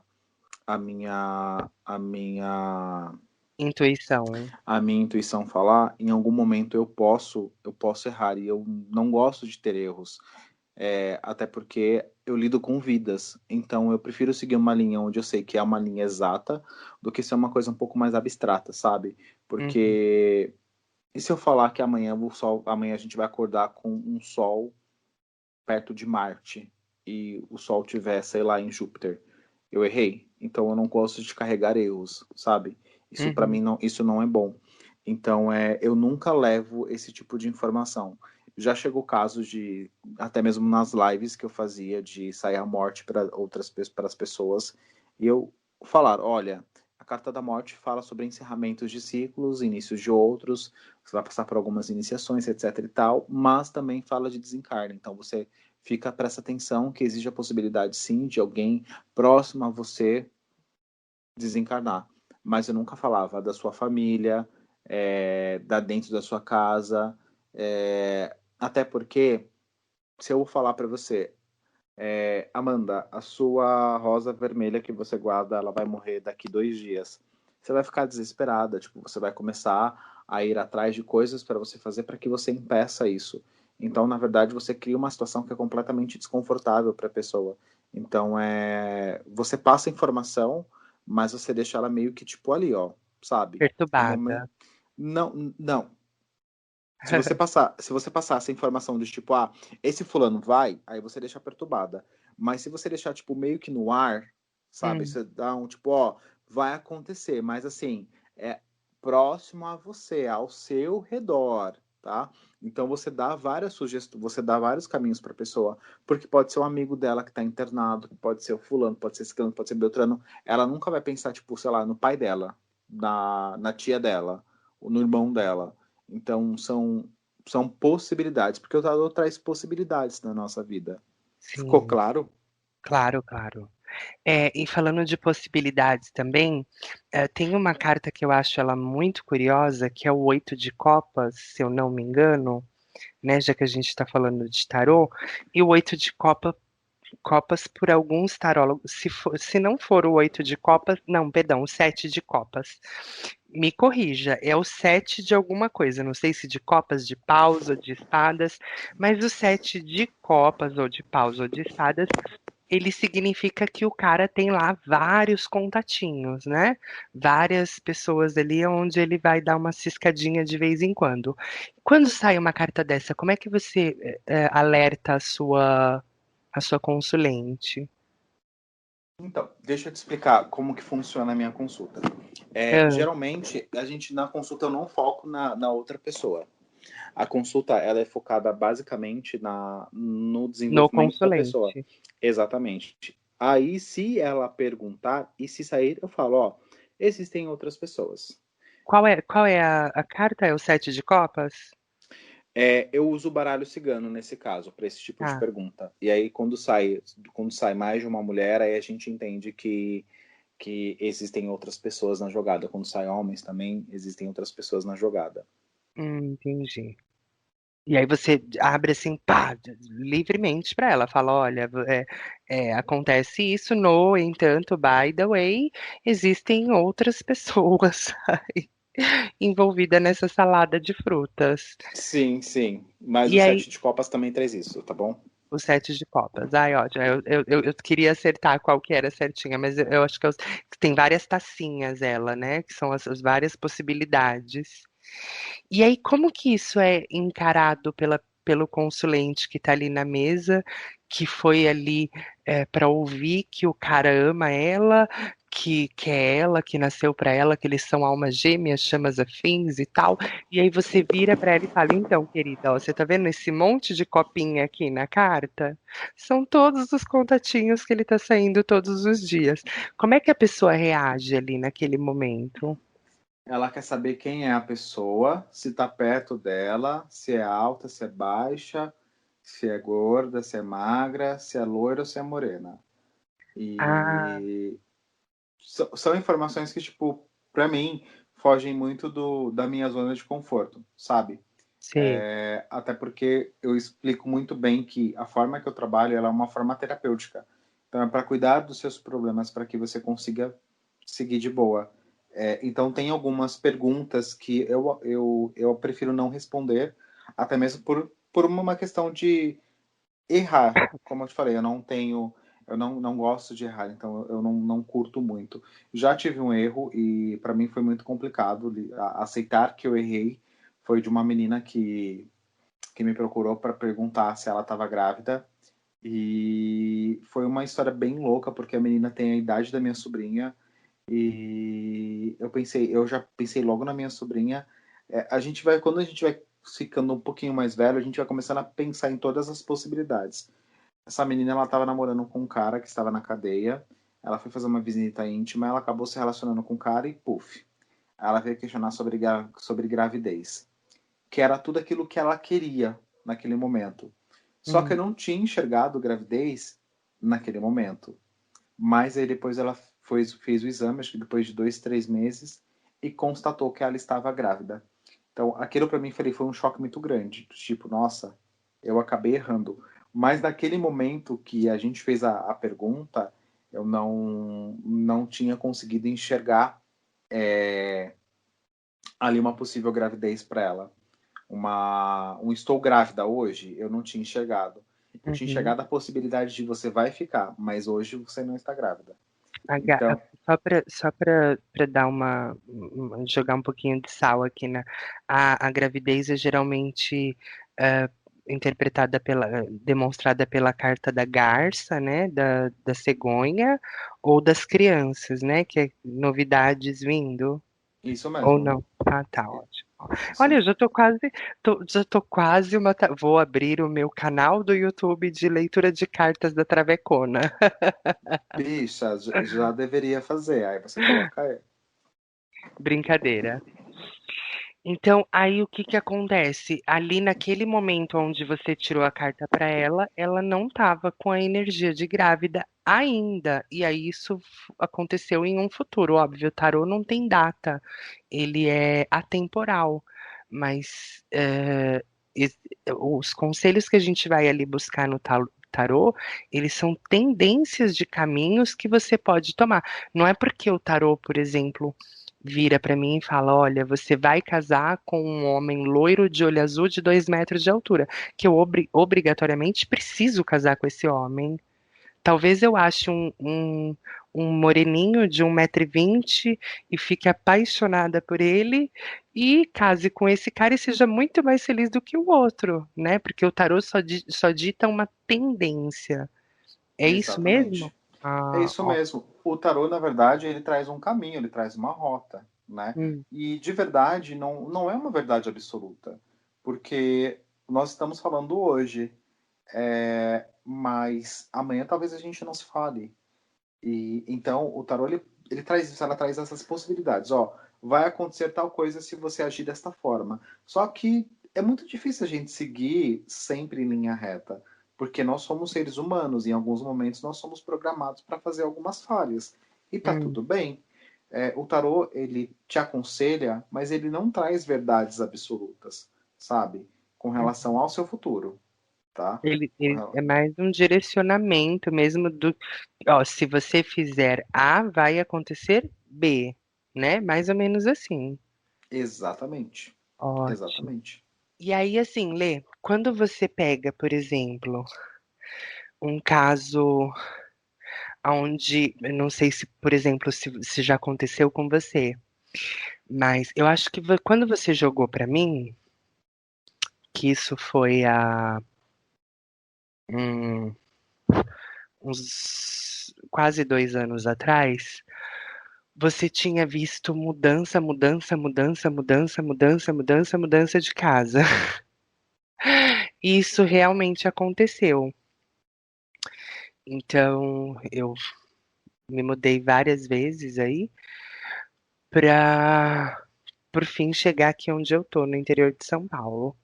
minha Intuição. a minha intuição falar, em algum momento eu posso errar e eu não gosto de ter erros, até porque eu lido com vidas, então eu prefiro seguir uma linha onde eu sei que é uma linha exata do que ser uma coisa um pouco mais abstrata, sabe? Uhum, Porque e se eu falar que amanhã a gente vai acordar com um sol perto de Marte e o sol tiver, sei lá, em Júpiter? Eu errei. Então eu não gosto de carregar erros, sabe? Isso para mim uhum, não, isso não é bom. Então eu nunca levo esse tipo de informação. Já chegou casos de até mesmo nas lives que eu fazia de sair a morte para as pessoas e eu falar, olha, a carta da morte fala sobre encerramentos de ciclos, inícios de outros, você vai passar por algumas iniciações, etc e tal, mas também fala de desencarne. Então você presta atenção que existe a possibilidade sim de alguém próximo a você desencarnar. Mas eu nunca falava da sua família, da dentro da sua casa, até porque se eu falar para você, Amanda, a sua rosa vermelha que você guarda, ela vai morrer daqui 2 dias. Você vai ficar desesperada, tipo, você vai começar a ir atrás de coisas para você fazer para que você impeça isso. Então, na verdade, você cria uma situação que é completamente desconfortável para a pessoa. Então, você passa informação, mas você deixa ela meio que tipo ali, ó, sabe? Em momento, perturbada. não, não. Se você passar essa informação de tipo, esse fulano vai, aí você deixa perturbada. Mas se você deixar, tipo, meio que no ar, sabe? Hum, Você dá um tipo, ó, vai acontecer, mas assim, é próximo a você, ao seu redor, tá? Então você dá várias sugestões, você dá vários caminhos para a pessoa, porque pode ser um amigo dela que está internado, pode ser o fulano, pode ser ciclano, pode ser beltrano. Ela nunca vai pensar, tipo, sei lá, no pai dela, na tia dela, ou no irmão dela. Então são possibilidades, porque o tarot traz possibilidades na nossa vida. Ficou sim, claro? claro, claro. E falando de possibilidades também, tem uma carta que eu acho ela muito curiosa, que é o Oito de Copas, se eu não me engano, né? Já que a gente está falando de tarô, e o Oito de Copas por alguns tarólogos. Se não for o Oito de Copas, não, perdão, o Sete de Copas. Me corrija, é o sete de alguma coisa, não sei se de copas, de paus ou de espadas, mas o sete de copas ou de paus ou de espadas ele significa que o cara tem lá vários contatinhos, né? Várias pessoas ali onde ele vai dar uma ciscadinha de vez em quando. Quando sai uma carta dessa, como é que você alerta a sua consulente? Então, deixa eu te explicar como que funciona a minha consulta. Ah, Geralmente, a gente na consulta eu não foco na outra pessoa. A consulta ela é focada basicamente no no desenvolvimento da pessoa. consulente. Exatamente. Aí, se ela perguntar e se sair, eu falo, ó, existem outras pessoas. Qual é a carta? É o sete de copas? Eu uso o baralho cigano nesse caso, para esse tipo de Ah, pergunta. E aí, quando sai mais de uma mulher, aí a gente entende que existem outras pessoas na jogada. Quando sai homens também, existem outras pessoas na jogada. entendi. E aí você abre assim, pá, livremente para ela, fala, olha, acontece isso, no entanto, by the way, existem outras pessoas aí envolvidas nessa salada de frutas. Sim, sim. Mas o E aí, sete de copas também traz isso, tá bom? os sete de copas. Ai, ótimo. Eu queria acertar qual que era certinha, mas eu acho que tem várias tacinhas ela, né? Que são as várias possibilidades. E aí, como que isso é encarado pelo consulente que está ali na mesa, que foi ali para ouvir que o cara ama ela, que é ela, que nasceu para ela, que eles são almas gêmeas, chamas afins e tal. E aí você vira para ela e fala: então, querida, ó, você tá vendo esse monte de copinha aqui na carta? São todos os contatinhos que ele tá saindo todos os dias. Como é que a pessoa reage ali naquele momento? Ela quer saber quem é a pessoa, se tá perto dela, se é alta, se é baixa, se é gorda, se é magra, se é loira ou se é morena. Ah, E são informações que, tipo, pra mim, fogem muito da minha zona de conforto, sabe? sei. Até porque eu explico muito bem que a forma que eu trabalho ela é uma forma terapêutica. Então é para cuidar dos seus problemas para que você consiga seguir de boa. Então tem algumas perguntas que eu prefiro não responder, até mesmo por uma questão de errar. Como eu te falei, eu não gosto de errar, então eu não curto muito. Já tive um erro e para mim foi muito complicado aceitar que eu errei. Foi de uma menina que me procurou para perguntar se ela estava grávida. E foi uma história bem louca, porque a menina tem a idade da minha sobrinha. E eu já pensei logo na minha sobrinha. Quando a gente vai ficando um pouquinho mais velho, a gente vai começando a pensar em todas as possibilidades. Essa menina, ela estava namorando com um cara que estava na cadeia. Ela foi fazer uma visita íntima, ela acabou se relacionando com o cara e puf. Ela veio questionar sobre gravidez, que era tudo aquilo que ela queria naquele momento. Só que eu Hum. não tinha enxergado gravidez naquele momento. Mas aí depois ela fez o exame, acho que depois de 2, 3 meses, e constatou que ela estava grávida. Então aquilo para mim foi um choque muito grande. Tipo, nossa, eu acabei errando. Mas naquele momento que a gente fez a pergunta, eu não tinha conseguido enxergar ali uma possível gravidez para ela. Um estou grávida hoje, eu não tinha enxergado. Eu tinha Uhum. enxergado a possibilidade de você vai ficar, mas hoje você não está grávida. A, ga- Então, Só para dar jogar um pouquinho de sal aqui a gravidez é geralmente ah, interpretada demonstrada pela carta da garça, né, da cegonha, ou das crianças, né, que é novidades vindo, Isso ou mesmo. não. Ah, tá I- ótimo. Olha, Sim. eu já tô quase vou abrir o meu canal do YouTube de leitura de cartas da Travecona. Bicha, já deveria fazer. Aí você coloca aí. Brincadeira. Então, aí o que que acontece? Ali naquele momento onde você tirou a carta para ela não estava com a energia de grávida ainda. E aí isso aconteceu em um futuro, óbvio. O tarô não tem data, ele é atemporal. Mas es- os conselhos que a gente vai ali buscar no tarô, eles são tendências de caminhos que você pode tomar. Não é porque o tarô, por exemplo, vira pra mim e fala: Olha, você vai casar com um homem loiro de olho azul de 2 metros de altura, que eu obrigatoriamente preciso casar com esse homem. Talvez eu ache um moreninho de 1,20 m e fique apaixonada por ele e case com esse cara e seja muito mais feliz do que o outro, né? Porque o tarô só dita uma tendência. É isso mesmo? Exatamente. É Ah, isso ó. mesmo. O tarô, na verdade, ele traz um caminho, ele traz uma rota, né? Hum, E de verdade, não é uma verdade absoluta, porque nós estamos falando hoje, mas amanhã talvez a gente não se fale. E então o tarô ele traz isso, ela traz essas possibilidades. Ó, vai acontecer tal coisa se você agir desta forma. Só que é muito difícil a gente seguir sempre em linha reta, porque nós somos seres humanos e em alguns momentos nós somos programados para fazer algumas falhas. E tá hum. tudo bem. O tarô ele te aconselha, mas ele não traz verdades absolutas, sabe? Com relação ao seu futuro, tá? Com Ele é mais um direcionamento mesmo ó, se você fizer A, vai acontecer B, né? Mais ou menos assim. Exatamente. Ótimo. Exatamente. E aí, assim, Lê, quando você pega, por exemplo, um caso onde, eu não sei se, por exemplo, se já aconteceu com você, mas eu acho que quando você jogou pra mim, que isso foi há hum, uns quase 2 anos atrás. Você tinha visto mudança, mudança, mudança, mudança, mudança, mudança, mudança de casa. E isso realmente aconteceu. Então, eu me mudei várias vezes aí para, por fim, chegar aqui onde eu tô, no interior de São Paulo.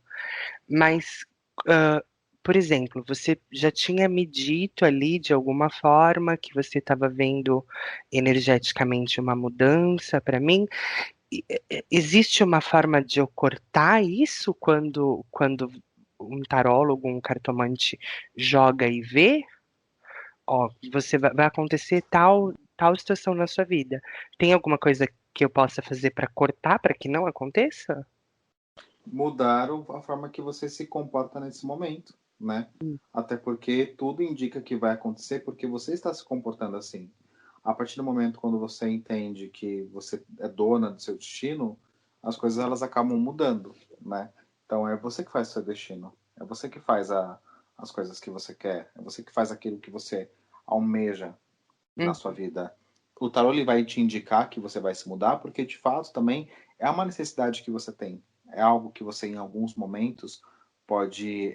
Mas, hã, por exemplo, você já tinha me dito ali de alguma forma que você estava vendo energeticamente uma mudança para mim. Existe uma forma de eu cortar isso quando um tarólogo, um cartomante joga e vê? Ó, você vai acontecer tal situação na sua vida. Tem alguma coisa que eu possa fazer para cortar para que não aconteça? Mudar a forma que você se comporta nesse momento, né? Hum, Até porque tudo indica que vai acontecer porque você está se comportando assim. A partir do momento quando você entende que você é dona do seu destino, as coisas elas acabam mudando, né? Então é você que faz o seu destino, é você que faz as coisas que você quer, é você que faz aquilo que você almeja na hum, sua vida. O tarô ele vai te indicar que você vai se mudar, porque de fato também é uma necessidade que você tem. É algo que você, em alguns momentos, pode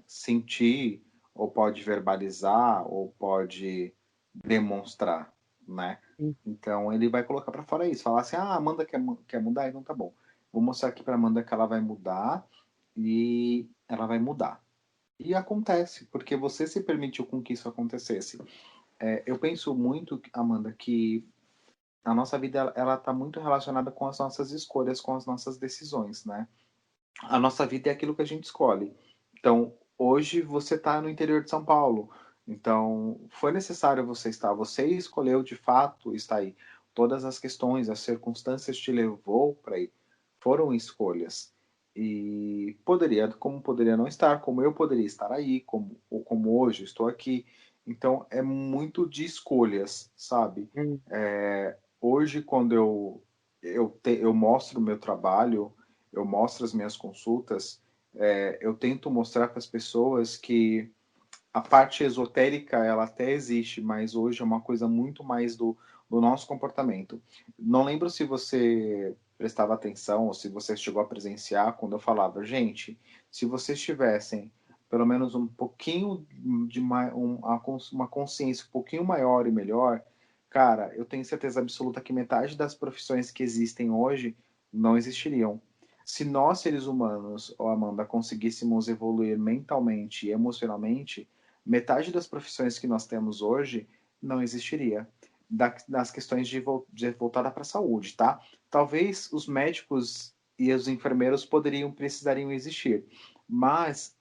sentir, ou pode verbalizar, ou pode demonstrar, né? hum, Então ele vai colocar para fora isso, falar assim: ah, a Amanda quer mudar, então tá bom. Vou mostrar aqui para Amanda que ela vai mudar e ela vai mudar. E acontece, porque você se permitiu com que isso acontecesse. Eu penso muito, Amanda, que a nossa vida ela está muito relacionada com as nossas escolhas, com as nossas decisões, né? A nossa vida é aquilo que a gente escolhe. Então, hoje você está no interior de São Paulo. Então, foi necessário você estar. Você escolheu de fato estar aí. Todas as questões, as circunstâncias te levou para aí. Foram escolhas. E poderia, como poderia não estar, como eu poderia estar aí, como, ou como hoje estou aqui. Então é muito de escolhas, sabe? Hum, Hoje, quando eu mostro o meu trabalho, eu mostro as minhas consultas, eu tento mostrar para as pessoas que a parte esotérica ela até existe, mas hoje é uma coisa muito mais do nosso comportamento. Não lembro se você prestava atenção ou se você chegou a presenciar quando eu falava, gente, se vocês tivessem pelo menos um pouquinho de uma consciência um pouquinho maior e melhor, cara, eu tenho certeza absoluta que metade das profissões que existem hoje não existiriam. Se nós, seres humanos, ó Amanda, conseguíssemos evoluir mentalmente e emocionalmente, metade das profissões que nós temos hoje não existiria. Das questões de voltada para a saúde, tá? Talvez os médicos e os enfermeiros precisariam existir, mas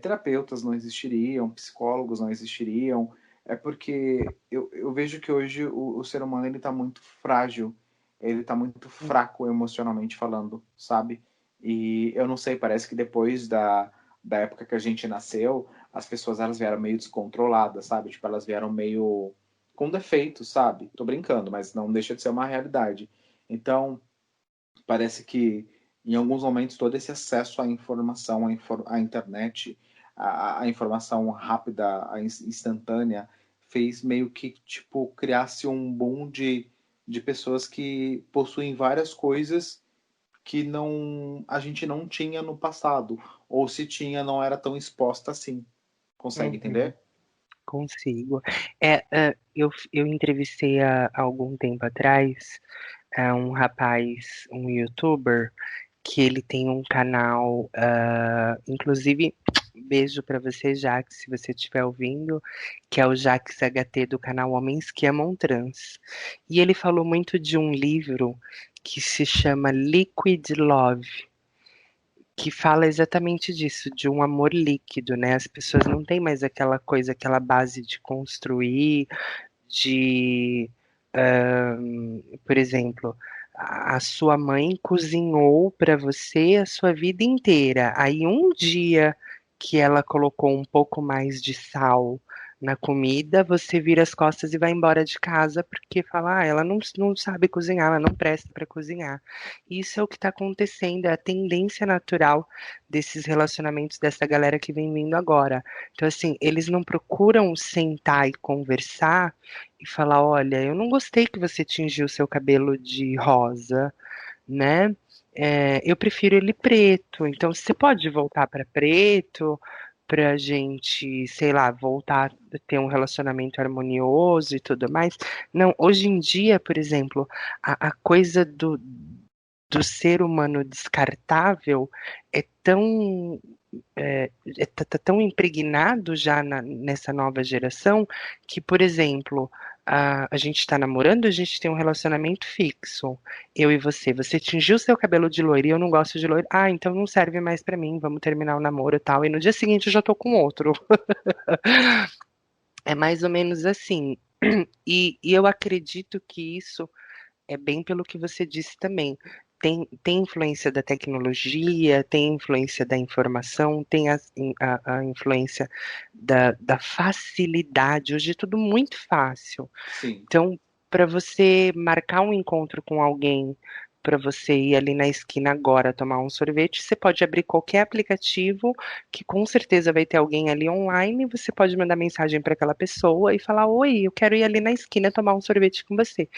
terapeutas não existiriam, psicólogos não existiriam, é porque eu vejo que hoje o ser humano ele está muito frágil, ele está muito fraco emocionalmente falando, sabe? E eu não sei, parece que depois da época que a gente nasceu, as pessoas elas vieram meio descontroladas, sabe? Tipo, elas vieram meio com defeitos, sabe? Tô brincando, mas não deixa de ser uma realidade. Então, parece que em alguns momentos todo esse acesso à informação, à internet, à informação rápida, instantânea, fez meio que tipo criasse um boom de pessoas que possuem várias coisas que não a gente não tinha no passado, ou se tinha não era tão exposta assim. Consegue uhum, entender? consigo. Eu entrevistei há algum tempo atrás um rapaz, um youtuber, que ele tem um canal, inclusive, beijo pra você, Jax, se você estiver ouvindo, que é o Jax HT do canal Homens que Amam Trans. E ele falou muito de um livro que se chama Liquid Love, que fala exatamente disso, de um amor líquido, né? As pessoas não têm mais aquela coisa, aquela base de construir, de, por exemplo, a sua mãe cozinhou para você a sua vida inteira. Aí um dia que ela colocou um pouco mais de sal na comida, você vira as costas e vai embora de casa porque fala, ela não sabe cozinhar, ela não presta para cozinhar. Isso é o que está acontecendo, é a tendência natural desses relacionamentos dessa galera que vem vindo agora. Então, assim, eles não procuram sentar e conversar e falar: olha, eu não gostei que você tingiu seu cabelo de rosa, né? Eu prefiro ele preto. Então, você pode voltar para preto pra gente, sei lá, voltar a ter um relacionamento harmonioso e tudo mais. Não, hoje em dia, por exemplo, a coisa do ser humano descartável é tão tá tão impregnado já nessa nova geração que, por exemplo, a gente está namorando, a gente tem um relacionamento fixo, eu e você tingiu seu cabelo de loiro e eu não gosto de loiro, então não serve mais pra mim, vamos terminar o namoro e tal, e no dia seguinte eu já tô com outro. É mais ou menos assim. E eu acredito que isso é bem pelo que você disse também. Tem influência da tecnologia, tem influência da informação, tem a influência da facilidade. Hoje é tudo muito fácil. Sim. Então, para você marcar um encontro com alguém, para você ir ali na esquina agora tomar um sorvete, você pode abrir qualquer aplicativo, que com certeza vai ter alguém ali online. Você pode mandar mensagem para aquela pessoa e falar: oi, eu quero ir ali na esquina tomar um sorvete com você.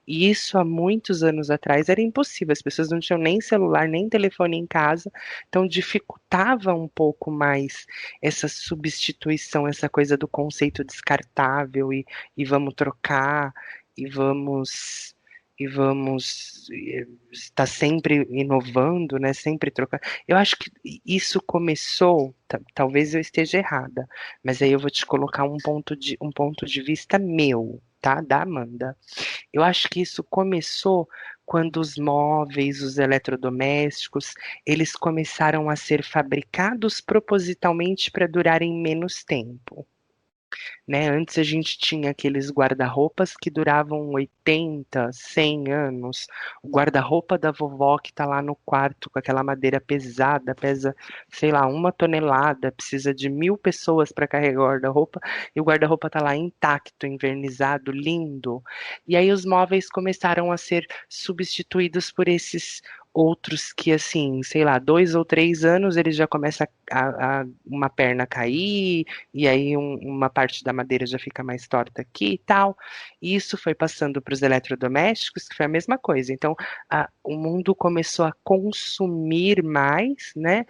E isso há muitos anos atrás era impossível, as pessoas não tinham nem celular, nem telefone em casa, então dificultava um pouco mais essa substituição, essa coisa do conceito descartável e vamos trocar e vamos estar sempre inovando, né? Sempre trocando. Eu acho que isso começou, talvez eu esteja errada, mas aí eu vou te colocar um ponto de vista meu, tá? Da Amanda. Eu acho que isso começou quando os móveis, os eletrodomésticos, eles começaram a ser fabricados propositalmente para durarem menos tempo. né? Antes a gente tinha aqueles guarda-roupas que duravam 80, 100 anos. O guarda-roupa da vovó que tá lá no quarto com aquela madeira pesada, pesa, sei lá, 1 tonelada, precisa de 1000 pessoas para carregar o guarda-roupa, e o guarda-roupa tá lá intacto, envernizado, lindo. E aí os móveis começaram a ser substituídos por esses outros que, assim, sei lá, 2 ou 3 anos ele já começa uma perna cair, e aí uma parte da madeira já fica mais torta aqui e tal. E isso foi passando para os eletrodomésticos, que foi a mesma coisa. Então, o mundo começou a consumir mais, né?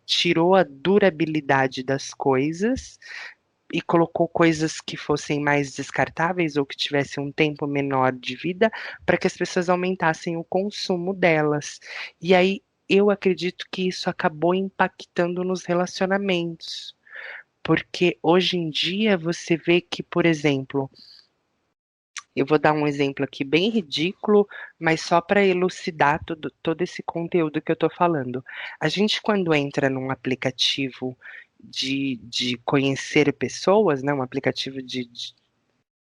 Tirou a durabilidade das coisas e colocou coisas que fossem mais descartáveis ou que tivessem um tempo menor de vida para que as pessoas aumentassem o consumo delas. E aí eu acredito que isso acabou impactando nos relacionamentos. Porque hoje em dia você vê que, por exemplo, eu vou dar um exemplo aqui bem ridículo, mas só para elucidar todo esse conteúdo que eu estou falando. A gente, quando entra num aplicativo de conhecer pessoas, né, um aplicativo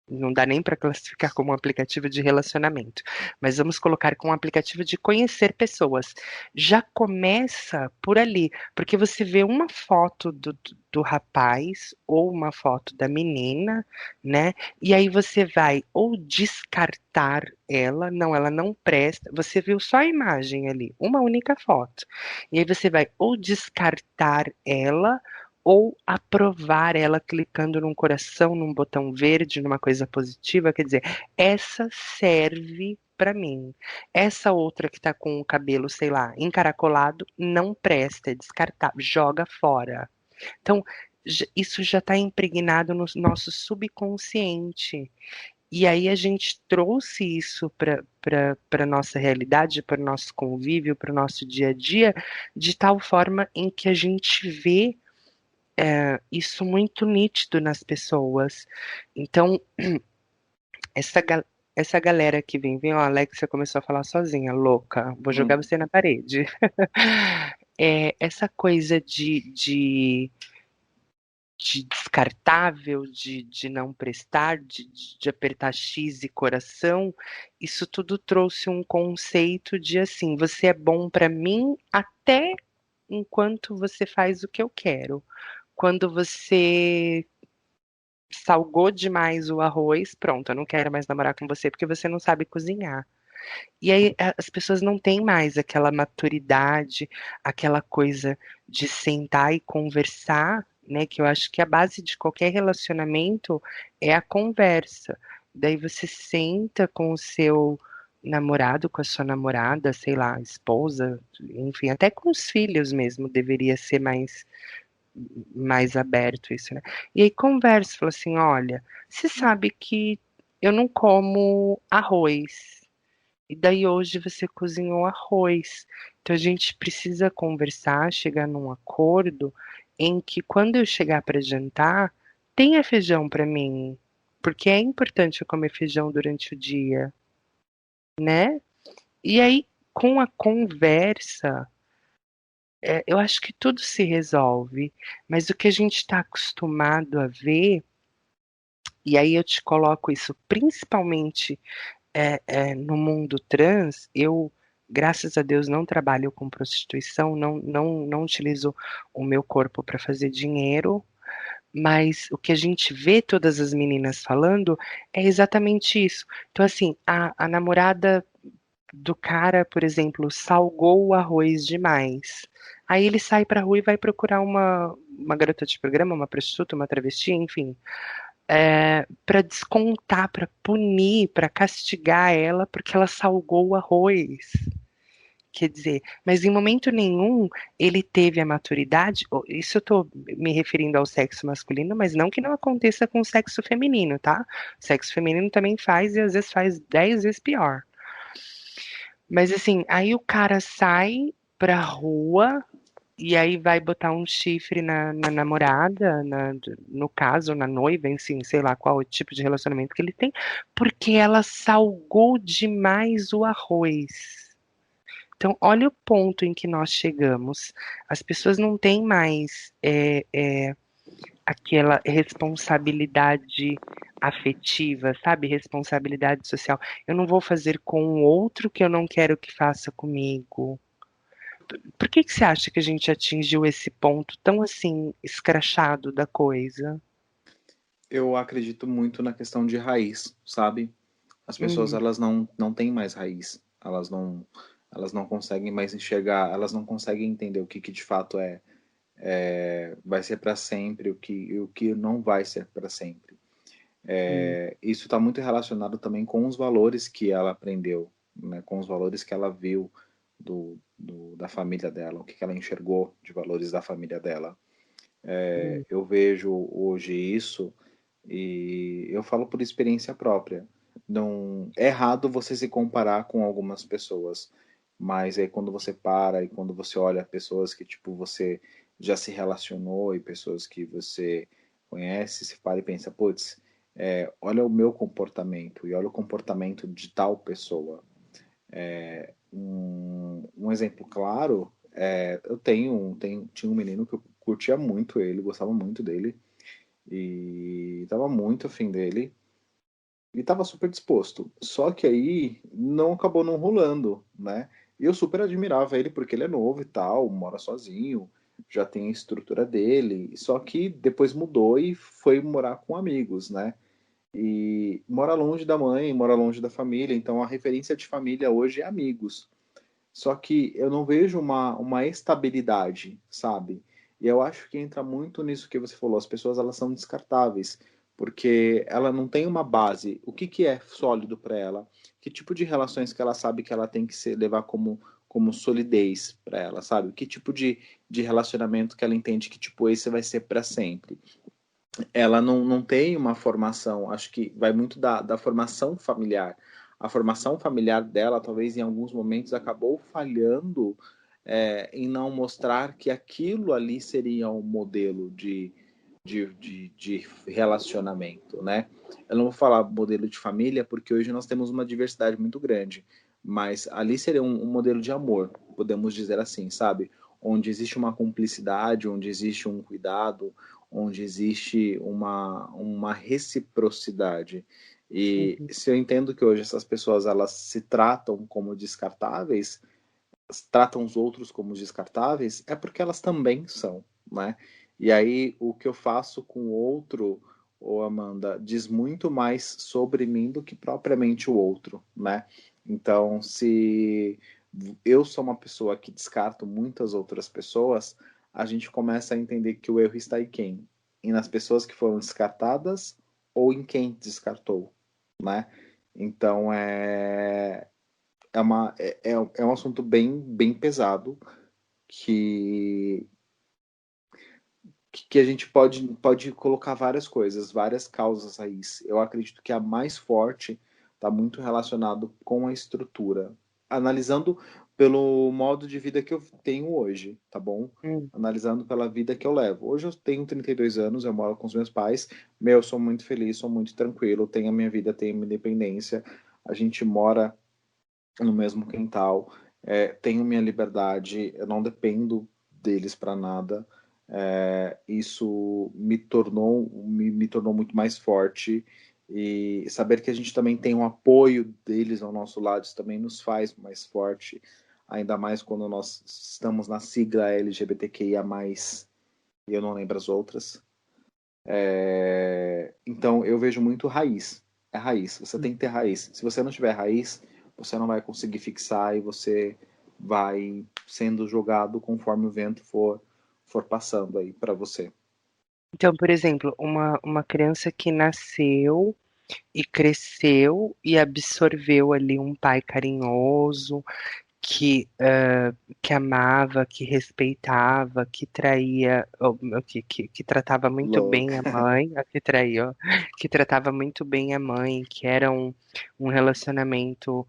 não dá nem para classificar como um aplicativo de relacionamento, mas vamos colocar como um aplicativo de conhecer pessoas. Já começa por ali, porque você vê uma foto do rapaz ou uma foto da menina, né? E aí você vai ou descartar ela não presta, você viu só a imagem ali, uma única foto. E aí você vai ou descartar ela ou aprovar ela clicando num coração, num botão verde, numa coisa positiva, quer dizer, essa serve para mim. Essa outra que tá com o cabelo, sei lá, encaracolado, não presta, é descartável, joga fora. Então, isso já está impregnado no nosso subconsciente. E aí a gente trouxe isso para a nossa realidade, para o nosso convívio, para o nosso dia a dia, de tal forma em que a gente vê isso muito nítido nas pessoas. Então, essa, essa galera que vem, ó, a Alexia começou a falar sozinha, louca, vou jogar você na parede. Essa coisa de descartável, de não prestar, de apertar X e coração, isso tudo trouxe um conceito de assim, você é bom para mim até enquanto você faz o que eu quero. Quando você salgou demais o arroz, pronto, eu não quero mais namorar com você porque você não sabe cozinhar. E aí as pessoas não têm mais aquela maturidade, aquela coisa de sentar e conversar, né? Que eu acho que a base de qualquer relacionamento é a conversa. Daí você senta com o seu namorado, com a sua namorada, sei lá, esposa, enfim, até com os filhos mesmo deveria ser mais aberto isso, né? E aí conversa, fala assim, olha, você sabe que eu não como arroz. E daí hoje você cozinhou arroz. Então a gente precisa conversar, chegar num acordo em que quando eu chegar para jantar, tenha feijão para mim, porque é importante eu comer feijão durante o dia, né? E aí com a conversa, eu acho que tudo se resolve, mas o que a gente está acostumado a ver, e aí eu te coloco isso principalmente no mundo trans, eu, graças a Deus, não trabalho com prostituição, não utilizo o meu corpo para fazer dinheiro, mas o que a gente vê todas as meninas falando é exatamente isso. Então, assim, a namorada do cara, por exemplo, salgou o arroz demais. Aí ele sai pra rua e vai procurar uma garota de programa, uma prostituta, uma travesti, enfim, para descontar, para punir, para castigar ela porque ela salgou o arroz. Quer dizer, mas em momento nenhum ele teve a maturidade. Isso eu estou me referindo ao sexo masculino, mas não que não aconteça com o sexo feminino, tá? O sexo feminino também faz e às vezes faz 10 vezes pior. Mas assim, aí o cara sai pra rua e aí vai botar um chifre na namorada, no caso, na noiva, enfim, sei lá qual o tipo de relacionamento que ele tem, porque ela salgou demais o arroz. Então, olha o ponto em que nós chegamos. As pessoas não têm mais aquela responsabilidade afetiva, sabe? Responsabilidade social. Eu não vou fazer com o outro que eu não quero que faça comigo. Por que que você acha que a gente atingiu esse ponto tão assim escrachado da coisa? Eu acredito muito na questão de raiz, sabe? As pessoas Hum, elas não têm mais raiz, elas não conseguem mais enxergar, elas não conseguem entender o que de fato vai ser para sempre, o que não vai ser para sempre. hum, Isso está muito relacionado também com os valores que ela aprendeu, né? Com os valores que ela viu da família dela, o que ela enxergou de valores da família dela. hum, Eu vejo hoje isso e eu falo por experiência própria. Não é errado você se comparar com algumas pessoas, mas aí quando você para e quando você olha pessoas que tipo você já se relacionou e pessoas que você conhece, se para e pensa, putz, olha o meu comportamento e olha o comportamento de tal pessoa. Um exemplo claro, tinha um menino que eu curtia muito ele, gostava muito dele e tava muito afim dele e tava super disposto. Só que aí não acabou não rolando, né? E eu super admirava ele porque ele é novo e tal, mora sozinho, já tem a estrutura dele, só que depois mudou e foi morar com amigos, né? E mora longe da mãe, mora longe da família, então a referência de família hoje é amigos. Só que eu não vejo uma estabilidade, sabe? E eu acho que entra muito nisso que você falou. As pessoas elas são descartáveis, porque ela não tem uma base. O que é sólido para ela? Que tipo de relações que ela sabe que ela tem que levar como solidez para ela, sabe? Que tipo de relacionamento que ela entende que tipo esse vai ser para sempre? Ela não tem uma formação, acho que vai muito da formação familiar. A formação familiar dela, talvez em alguns momentos, acabou falhando em não mostrar que aquilo ali seria um modelo de relacionamento, né? Eu não vou falar modelo de família, porque hoje nós temos uma diversidade muito grande, mas ali seria um modelo de amor, podemos dizer assim, sabe? Onde existe uma cumplicidade, onde existe um cuidado, onde existe uma reciprocidade. E uhum. se eu entendo que hoje essas pessoas elas se tratam como descartáveis, tratam os outros como descartáveis, é porque elas também são, né? E aí o que eu faço com o outro, ou Amanda, diz muito mais sobre mim do que propriamente o outro, né? Então, se eu sou uma pessoa que descarto muitas outras pessoas, a gente começa a entender que o erro está em quem? E nas pessoas que foram descartadas ou em quem descartou, né? Então é um assunto bem pesado que, que a gente pode colocar várias coisas, várias causas aí. Eu acredito que a mais forte está muito relacionado com a estrutura. Analisando pelo modo de vida que eu tenho hoje, tá bom? Hum. Analisando pela vida que eu levo. Hoje eu tenho 32 anos, eu moro com os meus pais. Meu, sou muito feliz, sou muito tranquilo, tenho a minha vida, tenho a minha independência. A gente mora no mesmo quintal, tenho minha liberdade, eu não dependo deles para nada. Isso me tornou muito mais forte e saber que a gente também tem um apoio deles ao nosso lado, isso também nos faz mais forte, ainda mais quando nós estamos na sigla LGBTQIA+, e eu não lembro as outras. Então eu vejo muito raiz. É raiz. Você tem que ter raiz. Se você não tiver raiz, você não vai conseguir fixar e você vai sendo jogado conforme o vento for passando aí para você. Então, por exemplo, uma criança que nasceu e cresceu e absorveu ali um pai carinhoso, que amava, que respeitava, que traía, que tratava muito bem a Louca. mãe, que traía, ó, que tratava muito bem a mãe, que era um relacionamento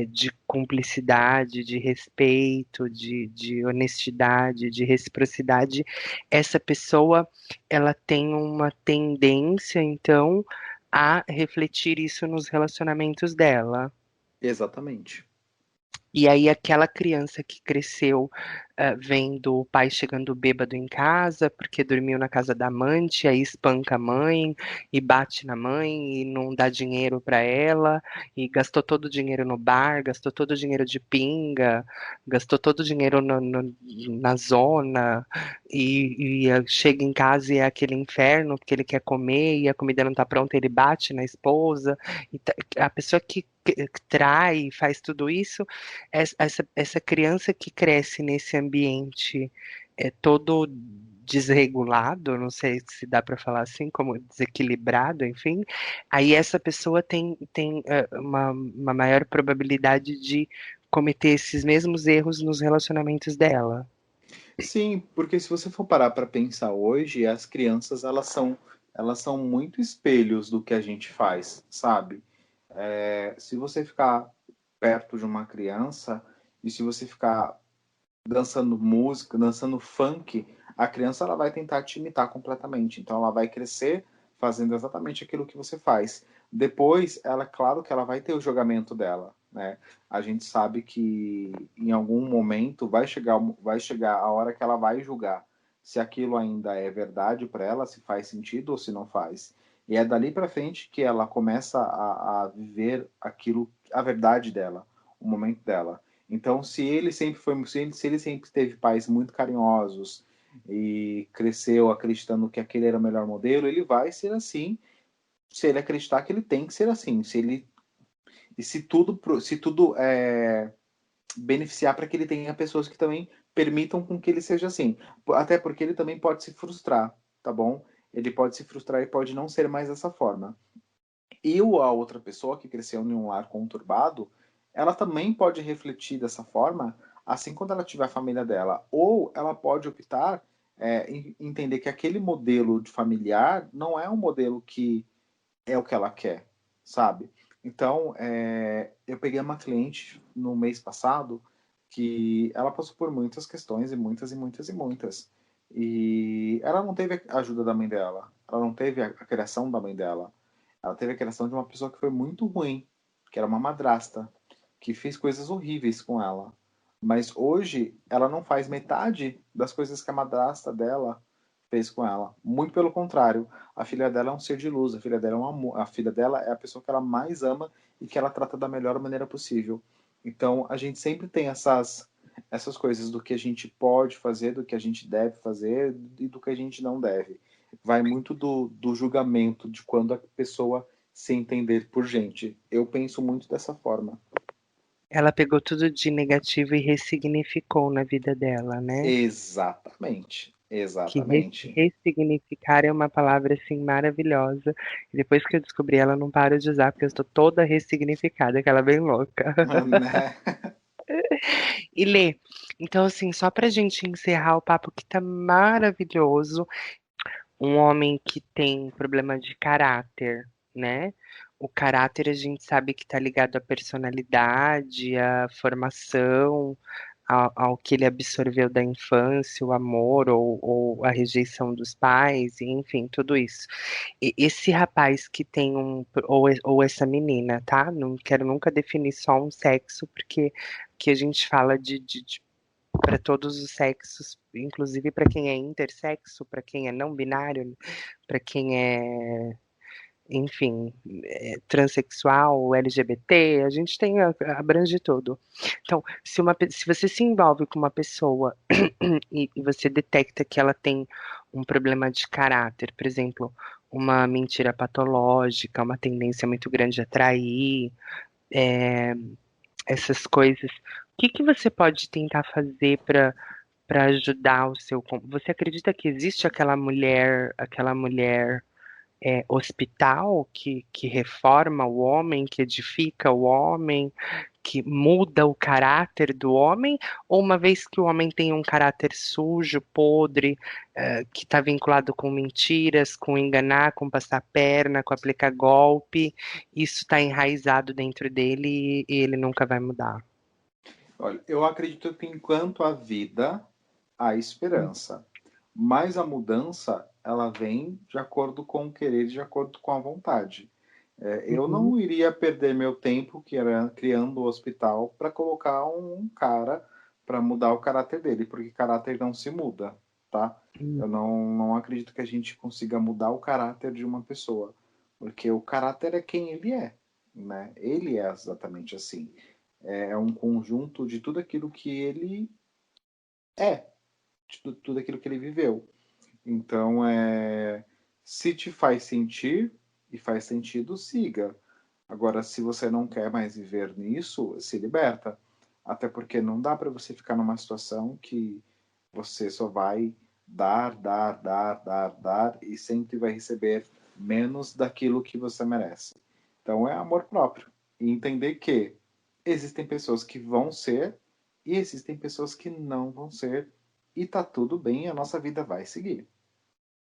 de cumplicidade, de respeito, de honestidade, de reciprocidade. Essa pessoa, ela tem uma tendência, então, a refletir isso nos relacionamentos dela. Exatamente. E aí aquela criança que cresceu vendo o pai chegando bêbado em casa, porque dormiu na casa da amante, aí espanca a mãe e bate na mãe e não dá dinheiro para ela, e gastou todo o dinheiro no bar, gastou todo o dinheiro de pinga, gastou todo o dinheiro na zona, e chega em casa e é aquele inferno, porque ele quer comer e a comida não tá pronta, ele bate na esposa. A pessoa que trai, faz tudo isso, essa criança que cresce nesse ambiente todo desregulado, não sei se dá para falar assim, como desequilibrado, enfim, aí essa pessoa tem uma maior probabilidade de cometer esses mesmos erros nos relacionamentos dela. Sim, porque se você for parar para pensar hoje, as crianças elas são muito espelhos do que a gente faz, sabe? Se você ficar perto de uma criança e se você ficar dançando música, dançando funk, a criança ela vai tentar te imitar completamente. Então ela vai crescer fazendo exatamente aquilo que você faz. Depois, ela, claro que ela vai ter o julgamento dela, né? A gente sabe que em algum momento vai chegar a hora que ela vai julgar se aquilo ainda é verdade para ela, se faz sentido ou se não faz. E é dali para frente que ela começa a viver aquilo, a verdade dela, o momento dela. Então, se ele sempre teve pais muito carinhosos e cresceu acreditando que aquele era o melhor modelo, ele vai ser assim. Se ele acreditar que ele tem que ser assim, se tudo beneficiar para que ele tenha pessoas que também permitam com que ele seja assim, até porque ele também pode se frustrar, tá bom? Ele pode se frustrar e pode não ser mais dessa forma. E a outra pessoa que cresceu em um lar conturbado, ela também pode refletir dessa forma, assim quando ela tiver a família dela. Ou ela pode optar em entender que aquele modelo de familiar não é um modelo que é o que ela quer, sabe? Então, eu peguei uma cliente no mês passado que ela passou por muitas questões e muitas e muitas e muitas. E ela não teve a ajuda da mãe dela, ela não teve a criação da mãe dela. Ela teve a criação de uma pessoa que foi muito ruim, que era uma madrasta, que fez coisas horríveis com ela. Mas hoje ela não faz metade das coisas que a madrasta dela fez com ela. Muito pelo contrário, a filha dela é um ser de luz, a filha dela é um amor, a filha dela é a pessoa que ela mais ama e que ela trata da melhor maneira possível. Então a gente sempre tem essas coisas do que a gente pode fazer, do que a gente deve fazer e do que a gente não deve. Vai muito do julgamento de quando a pessoa se entender por gente. Eu penso muito dessa forma. Ela pegou tudo de negativo e ressignificou na vida dela, né? Exatamente, Que exatamente. ressignificar é uma palavra assim maravilhosa. E depois que eu descobri ela, eu não paro de usar, porque eu estou toda ressignificada, aquela bem louca. Né? E Lê, então assim, só pra gente encerrar o papo que tá maravilhoso, um homem que tem problema de caráter, né? O caráter a gente sabe que tá ligado à personalidade, à formação, ao que ele absorveu da infância, o amor ou a rejeição dos pais, e, enfim, tudo isso. E esse rapaz que tem ou essa menina, tá? Não quero nunca definir só um sexo, porque que a gente fala de para todos os sexos, inclusive para quem é intersexo, para quem é não binário, para quem é, enfim, transexual, LGBT, a gente tem abrange tudo. Então, se você se envolve com uma pessoa e você detecta que ela tem um problema de caráter, por exemplo, uma mentira patológica, uma tendência muito grande a trair, é, essas coisas, o que que você pode tentar fazer para ajudar o seu. Você acredita que existe aquela mulher hospital que reforma o homem, que edifica o homem, que muda o caráter do homem? Ou uma vez que o homem tem um caráter sujo, podre, que está vinculado com mentiras, com enganar, com passar a perna, com aplicar golpe, isso está enraizado dentro dele e ele nunca vai mudar? Olha, eu acredito que enquanto há vida, há esperança. Mas a mudança, ela vem de acordo com o querer, de acordo com a vontade. Eu Uhum. não iria perder meu tempo que era criando o hospital para colocar um cara para mudar o caráter dele, porque caráter não se muda, tá? Hum. Eu não acredito que a gente consiga mudar o caráter de uma pessoa, porque o caráter é quem ele é, né? Ele é exatamente assim. É um conjunto de tudo aquilo que ele é, de tudo aquilo que ele viveu. Então, se te faz sentir e faz sentido, siga. Agora, se você não quer mais viver nisso, se liberta. Até porque não dá para você ficar numa situação que você só vai dar e sempre vai receber menos daquilo que você merece. Então, é amor próprio. E entender que existem pessoas que vão ser e existem pessoas que não vão ser. E tá tudo bem, a nossa vida vai seguir.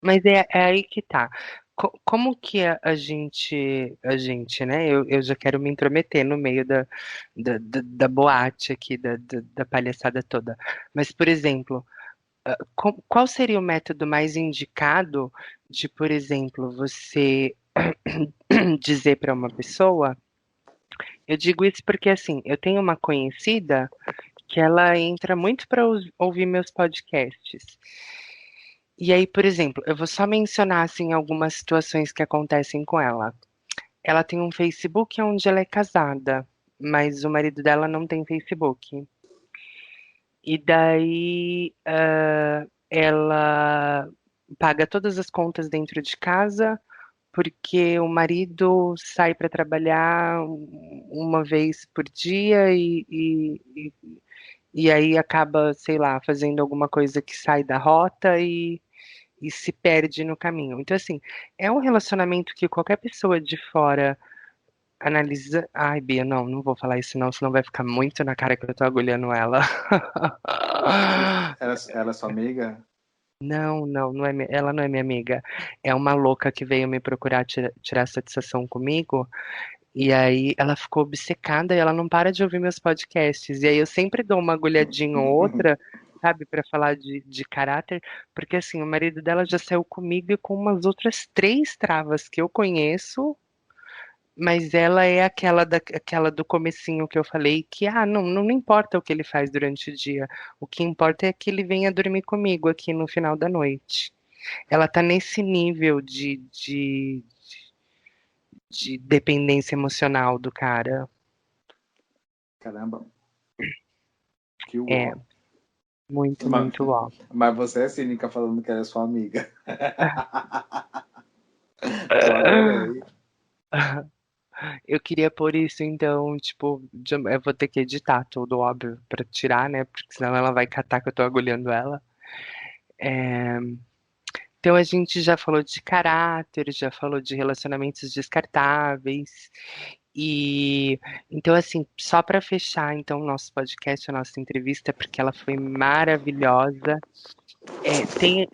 Mas é aí que tá. Como que a gente, né? Eu já quero me intrometer no meio da boate aqui, da palhaçada toda. Mas, por exemplo, qual seria o método mais indicado de, por exemplo, você dizer para uma pessoa? Eu digo isso porque, assim, eu tenho uma conhecida que ela entra muito para ouvir meus podcasts. E aí, por exemplo, eu vou só mencionar assim algumas situações que acontecem com ela. Ela tem um Facebook onde ela é casada, mas o marido dela não tem Facebook. E daí, ela paga todas as contas dentro de casa, porque o marido sai para trabalhar uma vez por dia e aí acaba, sei lá, fazendo alguma coisa que sai da rota e se perde no caminho. Então, assim, é um relacionamento que qualquer pessoa de fora analisa. Ai, Bia, não vou falar isso não, senão vai ficar muito na cara que eu tô agulhando ela. Ela é sua amiga? Não é, ela não é minha amiga. É uma louca que veio me procurar tirar satisfação comigo. E aí ela ficou obcecada e ela não para de ouvir meus podcasts. E aí eu sempre dou uma agulhadinha ou outra, sabe, pra falar de caráter, porque assim, o marido dela já saiu comigo e com umas outras três travas que eu conheço, mas ela é aquela do comecinho que eu falei que, não importa o que ele faz durante o dia, o que importa é que ele venha dormir comigo aqui no final da noite. Ela tá nesse nível de dependência emocional do cara. Caramba, que É, uó. muito, Mas, muito ó. mas você é cínica falando que ela é sua amiga. Eu adorei. Eu queria pôr isso, então, tipo, eu vou ter que editar tudo, óbvio, pra tirar, né? Porque senão ela vai catar que eu tô agulhando ela. É, então a gente já falou de caráter, já falou de relacionamentos descartáveis. E então, assim, só para fechar, então, o nosso podcast, a nossa entrevista, porque ela foi maravilhosa. Tem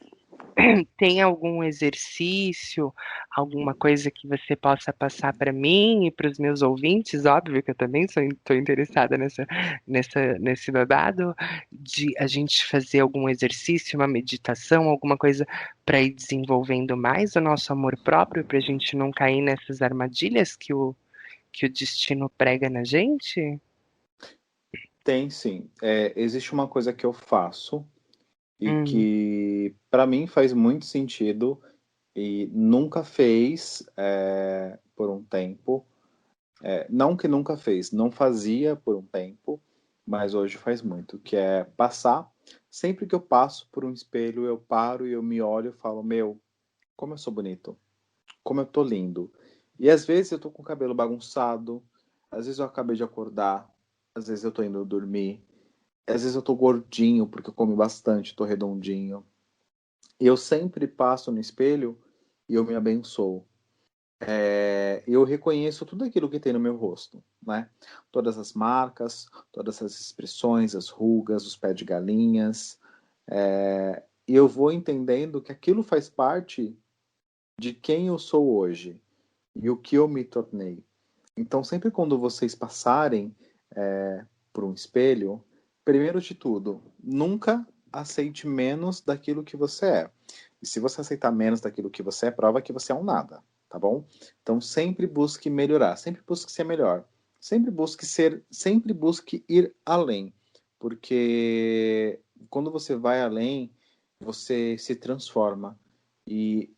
Tem algum exercício, alguma coisa que você possa passar para mim e para os meus ouvintes? Óbvio que eu também estou interessada nesse babado, de a gente fazer algum exercício, uma meditação, alguma coisa para ir desenvolvendo mais o nosso amor próprio, para a gente não cair nessas armadilhas que o destino prega na gente? Tem sim. Existe uma coisa que eu faço e Hum, que para mim faz muito sentido e nunca fez por um tempo. Não que nunca fez, não fazia por um tempo, mas hoje faz muito, que é passar. Sempre que eu passo por um espelho, eu paro e eu me olho e falo, meu, como eu sou bonito, como eu tô lindo. E às vezes eu tô com o cabelo bagunçado, às vezes eu acabei de acordar, às vezes eu tô indo dormir, às vezes eu tô gordinho porque eu comi bastante, tô redondinho. E eu sempre passo no espelho e eu me abençoo. Eu reconheço tudo aquilo que tem no meu rosto, né? Todas as marcas, todas as expressões, as rugas, os pés de galinhas. E eu vou entendendo que aquilo faz parte de quem eu sou hoje e o que eu me tornei. Então, sempre quando vocês passarem por um espelho, primeiro de tudo, nunca aceite menos daquilo que você é. E se você aceitar menos daquilo que você é, prova que você é um nada, tá bom? Então sempre busque melhorar, sempre busque ser melhor, sempre busque ir além, porque quando você vai além, você se transforma. E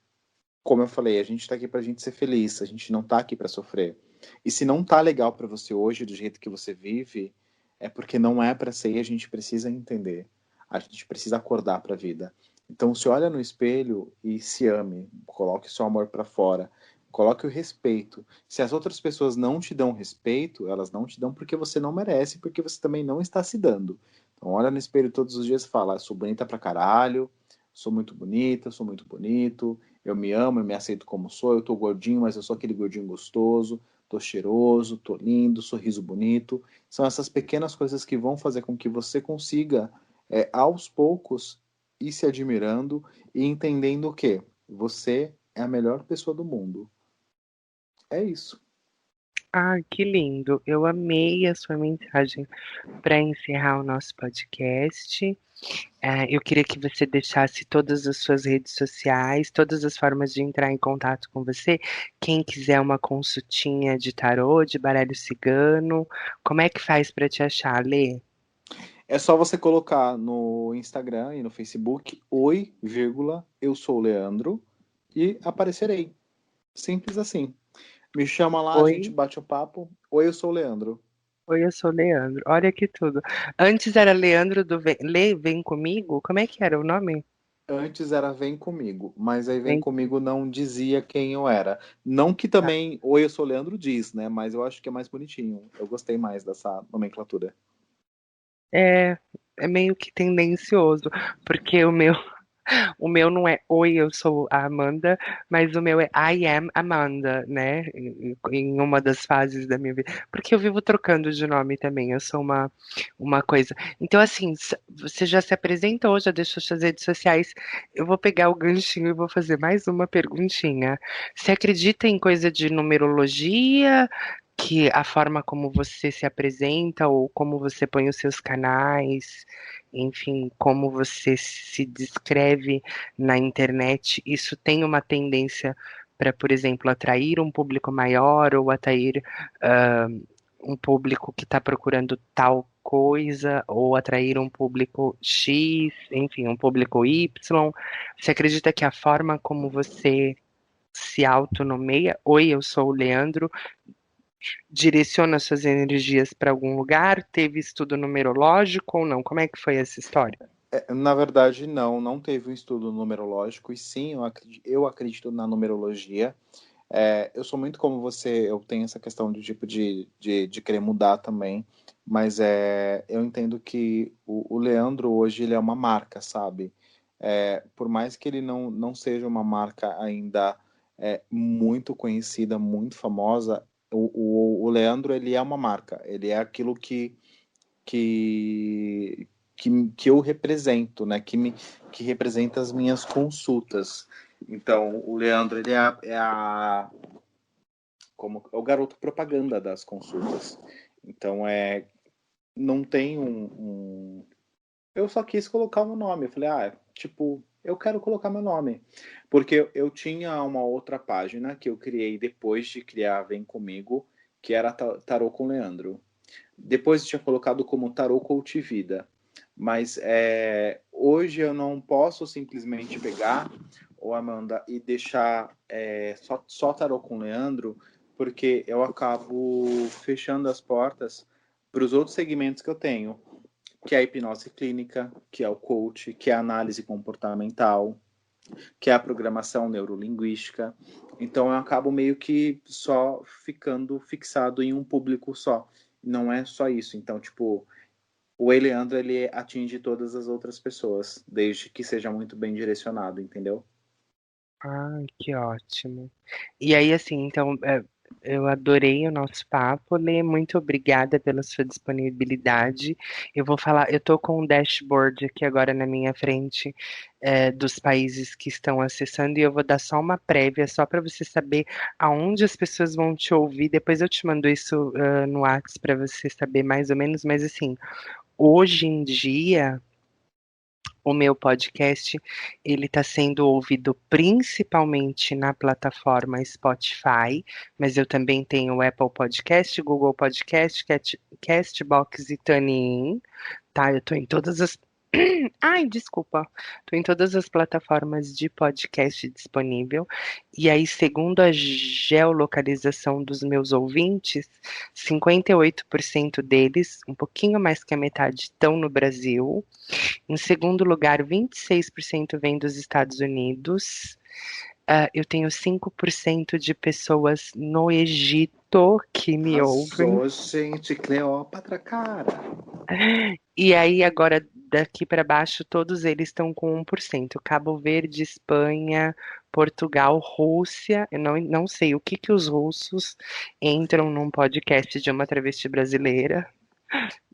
como eu falei, a gente tá aqui pra gente ser feliz, a gente não tá aqui pra sofrer. E se não tá legal pra você hoje, do jeito que você vive, é porque não é pra ser e a gente precisa entender. A gente precisa acordar pra vida. Então se olha no espelho e se ame, coloque seu amor pra fora, coloque o respeito. Se as outras pessoas não te dão respeito, elas não te dão porque você não merece, porque você também não está se dando. Então olha no espelho todos os dias e fala: sou bonita pra caralho, sou muito bonita, sou muito bonito, eu me amo, eu me aceito como sou, eu tô gordinho, mas eu sou aquele gordinho gostoso, tô cheiroso, tô lindo, sorriso bonito. São essas pequenas coisas que vão fazer com que você consiga, aos poucos, ir se admirando e entendendo que você é a melhor pessoa do mundo. É isso. Ah, que lindo. Eu amei a sua mensagem para encerrar o nosso podcast. Eu queria que você deixasse todas as suas redes sociais, todas as formas de entrar em contato com você. Quem quiser uma consultinha de tarô, de baralho cigano, como é que faz para te achar, Lê? É só você colocar no Instagram e no Facebook, oi, vírgula, eu sou o Leandro, e aparecerei. Simples assim. Me chama lá, a gente Oi, bate o papo. Oi, eu sou o Leandro. oi, eu sou Leandro. Olha que tudo. Antes era Leandro do Lê, vem comigo? Como é que era o nome? Antes era Vem Comigo, mas aí Vem Vem Comigo não dizia quem eu era. Não que cá. também Oi, eu sou o Leandro diz, né? Mas eu acho que é mais bonitinho. Eu gostei mais dessa nomenclatura. É, é meio que tendencioso, porque o meu não é Oi, eu sou a Amanda, mas o meu é I am Amanda, né? Em uma das fases da minha vida. Porque eu vivo trocando de nome também, eu sou uma coisa. Então, assim, você já se apresentou, já deixou suas redes sociais. Eu vou pegar o ganchinho e vou fazer mais uma perguntinha. Você acredita em coisa de numerologia? Que a forma como você se apresenta ou como você põe os seus canais, enfim, como você se descreve na internet, isso tem uma tendência para, por exemplo, atrair um público maior ou atrair ah, um público que está procurando tal coisa ou atrair um público X, enfim, um público Y. Você acredita que a forma como você se autonomeia, oi, eu sou o Leandro, direciona suas energias para algum lugar? Teve estudo numerológico ou não? Como é que foi essa história? Na verdade, não teve um estudo numerológico, e sim, eu acredito na numerologia. Eu sou muito como você, eu tenho essa questão de tipo de querer mudar também, mas eu entendo que o Leandro hoje ele é uma marca, sabe? Por mais que ele não seja uma marca ainda muito conhecida, muito famosa, o Leandro ele é uma marca, ele é aquilo que, que eu represento, né? Que representa as minhas consultas. Então, o Leandro ele como é o garoto propaganda das consultas. Então não tem eu só quis colocar o meu nome. Eu falei, tipo, eu quero colocar meu nome. Porque eu tinha uma outra página que eu criei depois de criar Vem Comigo, que era Tarô com Leandro. Depois eu tinha colocado como Tarô Coach Vida. Mas hoje eu não posso simplesmente pegar, ou Amanda, e deixar só Tarô com Leandro, porque eu acabo fechando as portas para os outros segmentos que eu tenho, que é a hipnose clínica, que é o coach, que é a análise comportamental, que é a programação neurolinguística. Então eu acabo meio que só ficando fixado em um público só. Não é só isso. Então, tipo, o Eleandro ele atinge todas as outras pessoas, desde que seja muito bem direcionado, entendeu? Ai, que ótimo. E aí, assim, então, eu adorei o nosso papo, Lê, muito obrigada pela sua disponibilidade. Eu vou falar, eu tô com um dashboard aqui agora na minha frente, dos países que estão acessando, e eu vou dar só uma prévia, só para você saber aonde as pessoas vão te ouvir. Depois eu te mando isso, no WhatsApp para você saber mais ou menos, mas assim, hoje em dia. O meu podcast, ele está sendo ouvido principalmente na plataforma Spotify, mas eu também tenho o Apple Podcast, Google Podcast, Castbox e TuneIn, tá? Eu tô em todas as... Ai, desculpa. Tô em todas as plataformas de podcast disponível. E aí, segundo a geolocalização dos meus ouvintes, 58% deles, um pouquinho mais que a metade, estão no Brasil. Em segundo lugar, 26% vem dos Estados Unidos. Eu tenho 5% de pessoas no Egito que me ouvem. Arrasou, gente, Cleópatra, cara. E aí, agora, daqui para baixo, todos eles estão com 1%. Cabo Verde, Espanha, Portugal, Rússia. Eu não sei o que os russos entram num podcast de uma travesti brasileira,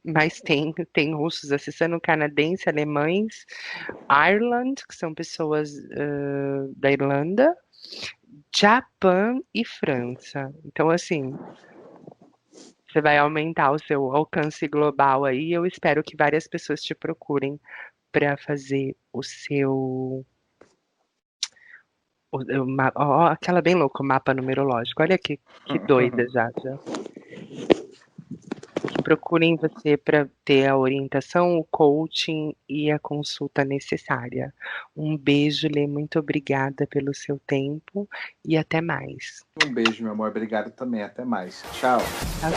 mas tem russos acessando, canadense, alemães, Ireland, que são pessoas da Irlanda, Japão e França. Então, assim, você vai aumentar o seu alcance global aí. Eu espero que várias pessoas te procurem para fazer o seu. Aquela bem louca, o mapa numerológico. Olha que doida já. Que procurem você para ter a orientação, o coaching e a consulta necessária. Um beijo, Lê. Muito obrigada pelo seu tempo e até mais. Um beijo, meu amor. Obrigado também. Até mais. Tchau. Tchau.